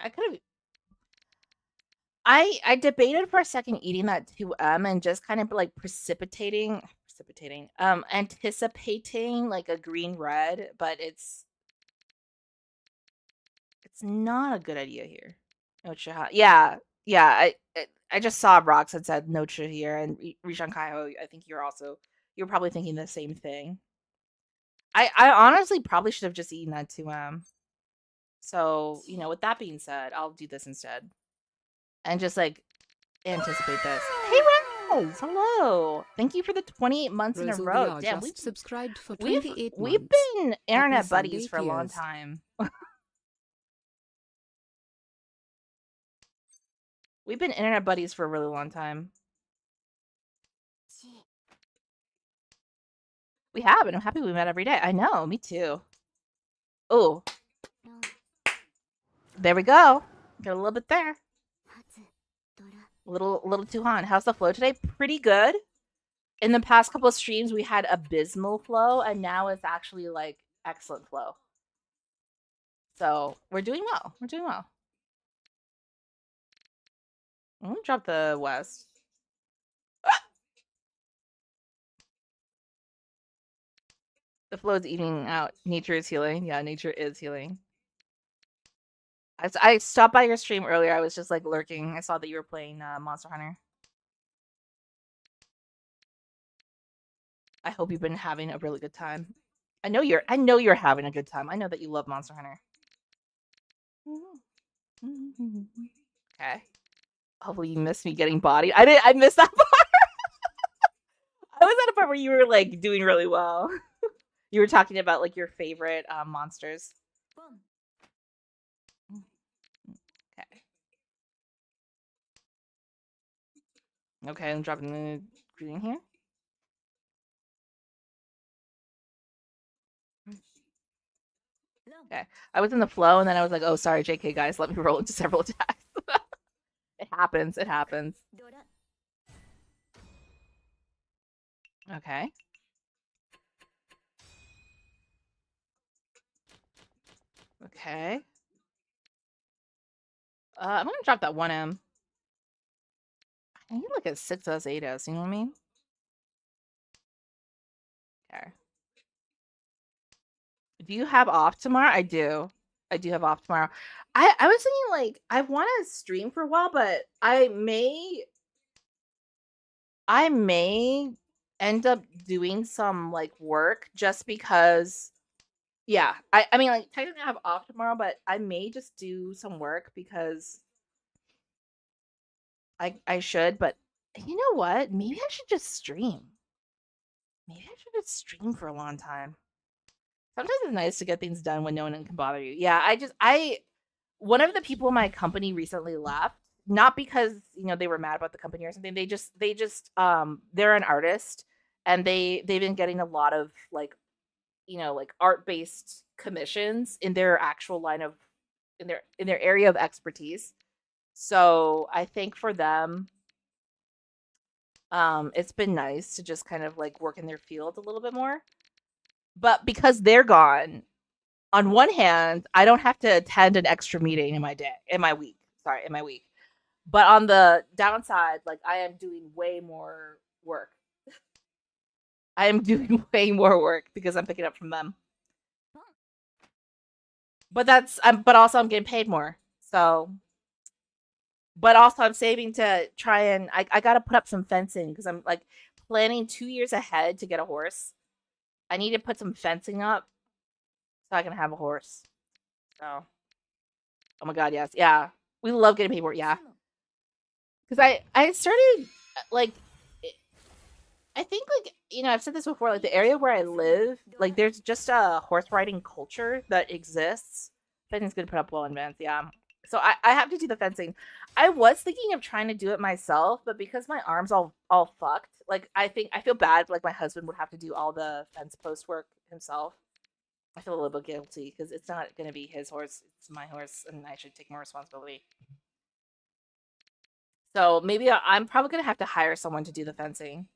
I could have. I debated for a second eating that 2M and just kind of like anticipating like a green red, but it's not a good idea here. No Chiha. Yeah, yeah. I just saw rocks that said no Chiha here, and Rishan Kaiho. I think you're probably thinking the same thing. I honestly probably should have just eaten that 2M. So with that being said, I'll do this instead, and just like anticipate this. Hey, Rose! Hello. Thank you for the 28 months in a row. Rosalia Damn, just subscribed for we've 28 we've months. been Happy internet Sunday, buddies for a long peers. time. We've been internet buddies for a really long time. We have, and I'm happy we met every day. I know, me too. Oh, there we go. Got a little bit there. Little Tuhan. How's the flow today? Pretty good. In the past couple of streams, we had abysmal flow, and now it's actually like excellent flow. So we're doing well. We're doing well. I'm gonna drop the west. The flow is eating out. Nature is healing. Yeah, nature is healing. I stopped by your stream earlier. I was just like lurking. I saw that you were playing Monster Hunter. I hope you've been having a really good time. I know you're having a good time. I know that you love Monster Hunter. Okay. Hopefully you missed me getting bodied. I missed that part. I was at a part where you were like doing really well. You were talking about like your favorite monsters. Okay. Okay, I'm dropping the green here. Okay. I was in the flow and then I was like, oh sorry, JK guys, let me roll into several attacks. It happens. It happens. Okay. Okay. I'm gonna drop that 1M. I need like a 6S, 8S, you know what I mean? Okay. Do you have off tomorrow? I do. I do have off tomorrow. I was thinking like I want to stream for a while, but I may end up doing some like work just because yeah. I mean like technically I have off tomorrow, but I may just do some work because I should, but you know what? Maybe I should just stream. Maybe I should just stream for a long time. Sometimes it's nice to get things done when no one can bother you. Yeah, I one of the people in my company recently left, not because they were mad about the company or something. They just they're an artist, and they've been getting a lot of like art based commissions in their actual line of in their area of expertise. So I think for them, it's been nice to just kind of like work in their field a little bit more. But because they're gone, on one hand, I don't have to attend an extra meeting in my week. Sorry, in my week. But on the downside, like I am doing way more work. I am doing way more work because I'm picking up from them. But also I'm getting paid more. So, but also I'm saving to try and I got to put up some fencing because I'm like planning 2 years ahead to get a horse. I need to put some fencing up so I can have a horse. So, oh my god, yes, yeah, we love getting paid more. Yeah, because I started like I think like I've said this before, like the area where I live, like there's just a horse riding culture that exists. Fencing's gonna put up well in advance, yeah. So I have to do the fencing. I was thinking of trying to do it myself, but because my arms all fucked, like I feel bad. Like my husband would have to do all the fence post work himself. I feel a little bit guilty because it's not gonna be his horse; it's my horse, and I should take more responsibility. So maybe I'm probably gonna have to hire someone to do the fencing.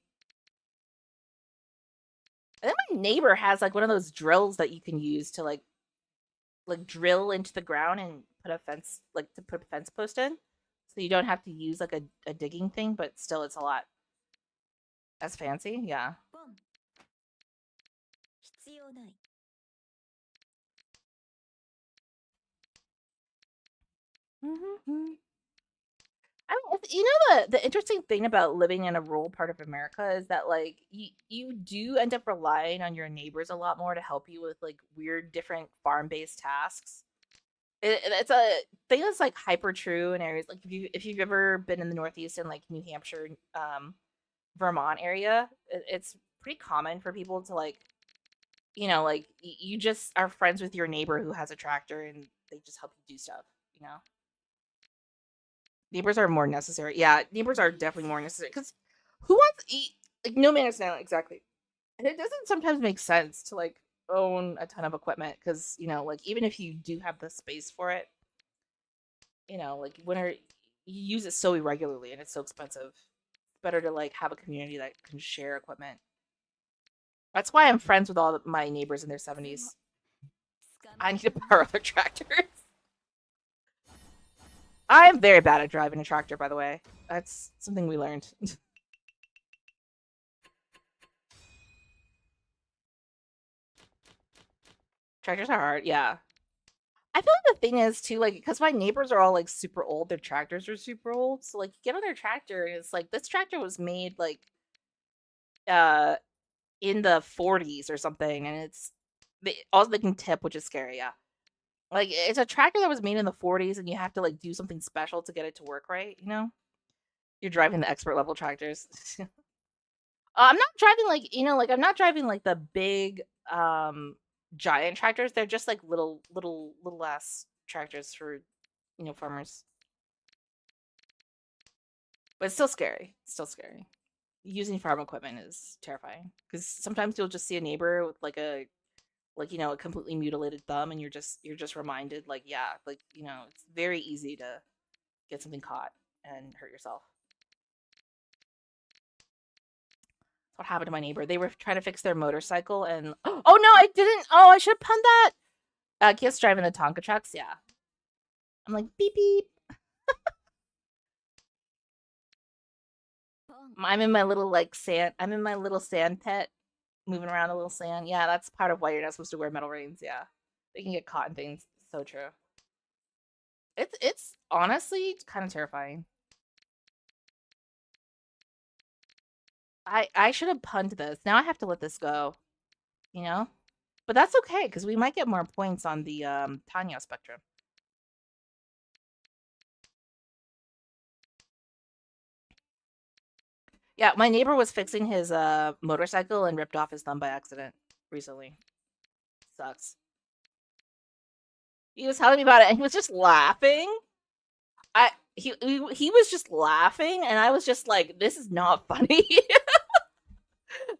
And then my neighbor has like one of those drills that you can use to like drill into the ground and put a fence like to put a fence post in. So you don't have to use like a digging thing, but still it's a lot as fancy. Yeah. Mm-hmm. I mean, the interesting thing about living in a rural part of America is that like you do end up relying on your neighbors a lot more to help you with like weird different farm based tasks. It's a thing that's like hyper true in areas like if you've ever been in the Northeast and like New Hampshire, Vermont area, it's pretty common for people to like like you just are friends with your neighbor who has a tractor and they just help you do stuff. You know, neighbors are more necessary. Yeah, neighbors are definitely more necessary because who wants to eat like no man is now exactly. And it doesn't sometimes make sense to like own a ton of equipment because like even if you do have the space for it, like when are you use it so irregularly and it's so expensive. It's better to like have a community that can share equipment. That's why I'm friends with all my neighbors in their 70s. I need to borrow their tractors. I am very bad at driving a tractor, by the way. That's something we learned. Tractors are hard, yeah. I feel like the thing is too, like, because my neighbors are all like super old, their tractors are super old. So like, you get on their tractor, and it's like this tractor was made like uh in the 40s or something, and also they can tip, which is scary. Yeah, like it's a tractor that was made in the 40s, and you have to like do something special to get it to work right. You're driving the expert level tractors. I'm not driving like like I'm not driving like the big giant tractors. They're just like little ass tractors for farmers. But it's still scary. It's still scary. Using farm equipment is terrifying because sometimes you'll just see a neighbor with a completely mutilated thumb, and you're just reminded like yeah, like it's very easy to get something caught and hurt yourself. That's what happened to my neighbor. They were trying to fix their motorcycle, and oh no, I didn't. Oh, I should have punned that. Kids driving the Tonka trucks. Yeah, I'm like beep beep. I'm in my little like sand. I'm in my little sand pit, moving around the little sand. Yeah, that's part of why you're not supposed to wear metal rings. Yeah, they can get caught in things. So true. It's honestly kind of terrifying. I should have punned this. Now I have to let this go. You know, but that's okay because we might get more points on the Tanya spectrum. Yeah, my neighbor was fixing his motorcycle and ripped off his thumb by accident recently. Sucks. He was telling me about it, and he was just laughing. He was just laughing, and I was just like, "This is not funny.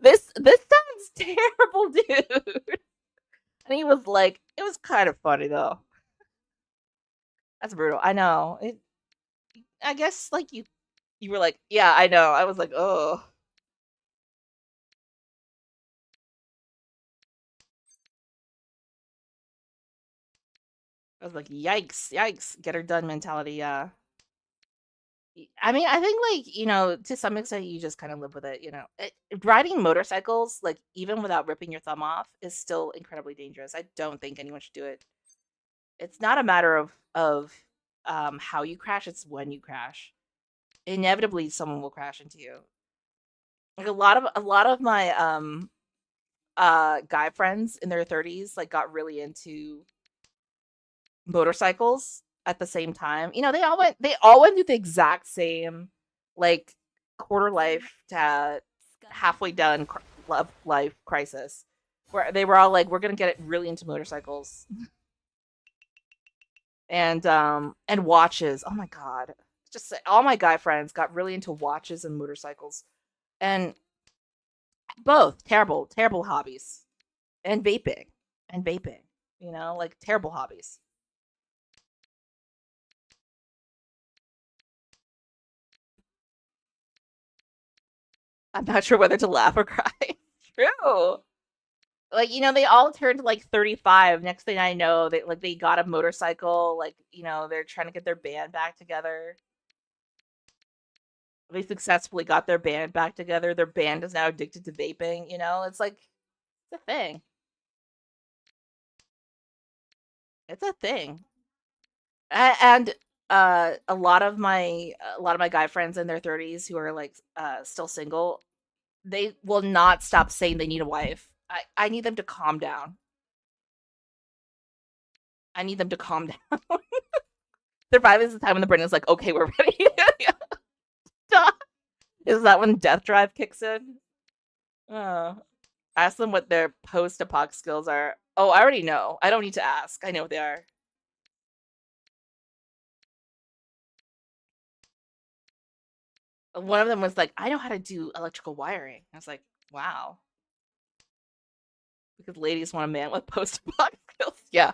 this sounds terrible, dude." And he was like, "It was kind of funny though." That's brutal. I know. I guess like you were like, "Yeah, I know." I was like, "Oh." I was like, "Yikes, yikes, get her done" mentality. Yeah. I mean, I think like to some extent, you just kind of live with it. Riding motorcycles, like even without ripping your thumb off, is still incredibly dangerous. I don't think anyone should do it. It's not a matter of how you crash; it's when you crash. Inevitably, someone will crash into you. Like a lot of my guy friends in their 30s like got really into motorcycles at the same time. They all went through the exact same like quarter life to halfway done love life crisis where they were all like we're going to get it really into motorcycles and watches. Oh my god. Just all my guy friends got really into watches and motorcycles. And both terrible terrible hobbies. And vaping, like terrible hobbies. I'm not sure whether to laugh or cry. True. Like, they all turned like 35. Next thing I know, they got a motorcycle, like, they're trying to get their band back together. They successfully got their band back together. Their band is now addicted to vaping, It's like it's a thing. It's a thing. And a lot of my guy friends in their 30s who are like still single, they will not stop saying they need a wife. I need them to calm down. I need them to calm down. They're finally the time when the brain is like, okay, we're ready. Is that when death drive kicks in? Uh, ask them what their post-apoc skills are. Oh, I already know. I don't need to ask. I know what they are. One of them was like, I know how to do electrical wiring. I was like, wow. Because ladies want a man with post-apoc skills. Yeah.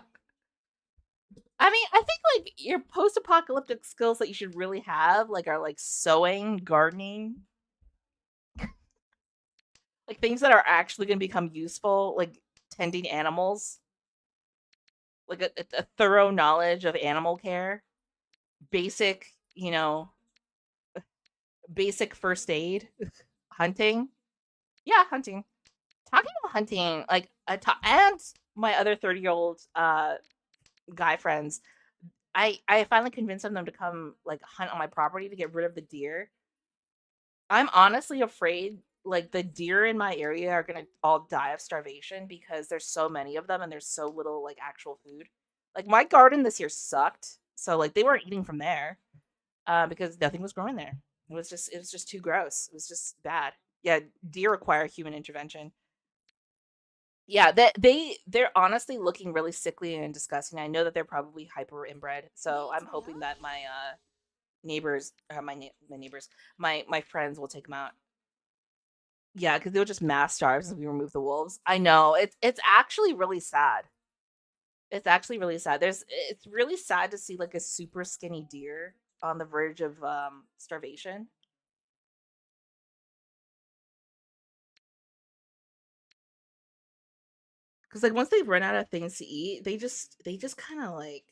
I mean, I think like your post-apocalyptic skills that you should really have like are like sewing, gardening, like things that are actually going to become useful, like tending animals, like a thorough knowledge of animal care, basic, basic first aid, hunting. Yeah, hunting. Talking about hunting, like and my other 30-year-old guy friends, I finally convinced them to come like hunt on my property to get rid of the deer. I'm honestly afraid like the deer in my area are gonna all die of starvation because there's so many of them and there's so little like actual food. Like my garden this year sucked, so like they weren't eating from there because nothing was growing there. It was just too gross. It was just bad. Yeah, deer require human intervention. Yeah, they're honestly looking really sickly and disgusting. I know that they're probably hyper inbred, so I'm hoping that my neighbors, my neighbors, my friends will take them out. Yeah, because they'll just mass starve if we remove the wolves. I know it's actually really sad. It's actually really sad. It's really sad to see like a super skinny deer on the verge of starvation. Because like once they run out of things to eat, they just kind of like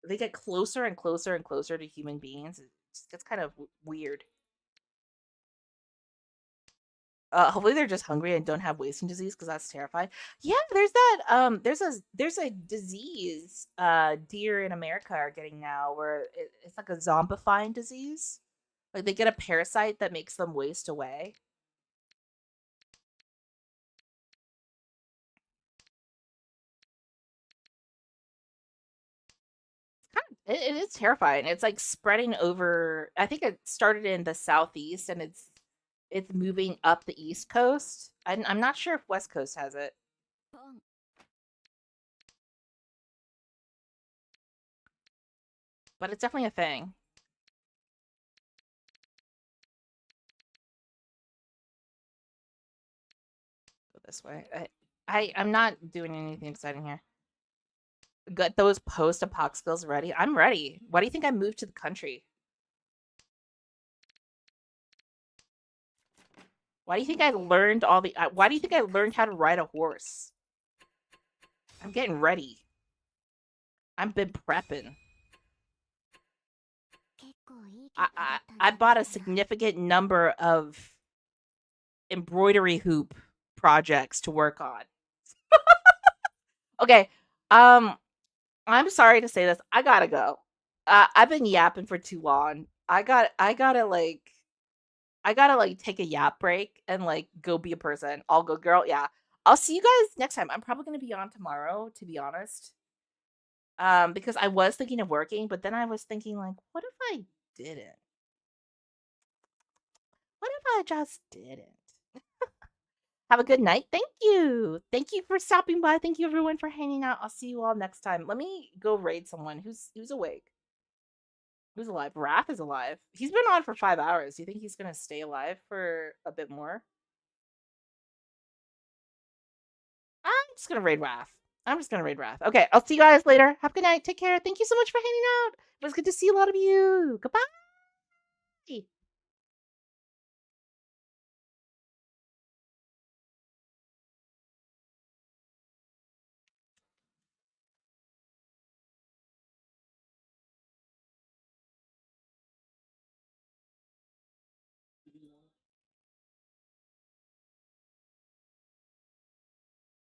they get closer and closer and closer to human beings. It just gets kind of weird. Hopefully they're just hungry and don't have wasting disease because that's terrifying. Yeah, there's that. There's a disease. Deer in America are getting now where it's like a zombifying disease. Like they get a parasite that makes them waste away. It is terrifying. It's like spreading over. I think it started in the southeast and it's moving up the east coast. I'm not sure if West Coast has it. but it's definitely a thing. Go this way. I'm not doing anything exciting here. Get those post-apoc skills ready. I'm ready. Why do you think I moved to the country? Why do you think I learned all the? Why do you think I learned how to ride a horse? I'm getting ready. I've been prepping. I bought a significant number of embroidery hoop projects to work on. Okay. I'm sorry to say this. I gotta go. I've been yapping for too long. I gotta like take a yap break and like go be a person. I'll go, girl. Yeah. I'll see you guys next time. I'm probably gonna be on tomorrow, to be honest. Because I was thinking of working, but then I was thinking like, what if I didn't? What if I just didn't? Have a good night. Thank you. Thank you for stopping by. Thank you everyone for hanging out. I'll see you all next time. Let me go raid someone who's awake. Who's alive? Wrath is alive. He's been on for 5 hours. Do you think he's gonna stay alive for a bit more? I'm just gonna raid Wrath. I'm just gonna raid Wrath. Okay, I'll see you guys later. Have a good night. Take care. Thank you so much for hanging out. It was good to see a lot of you. Goodbye.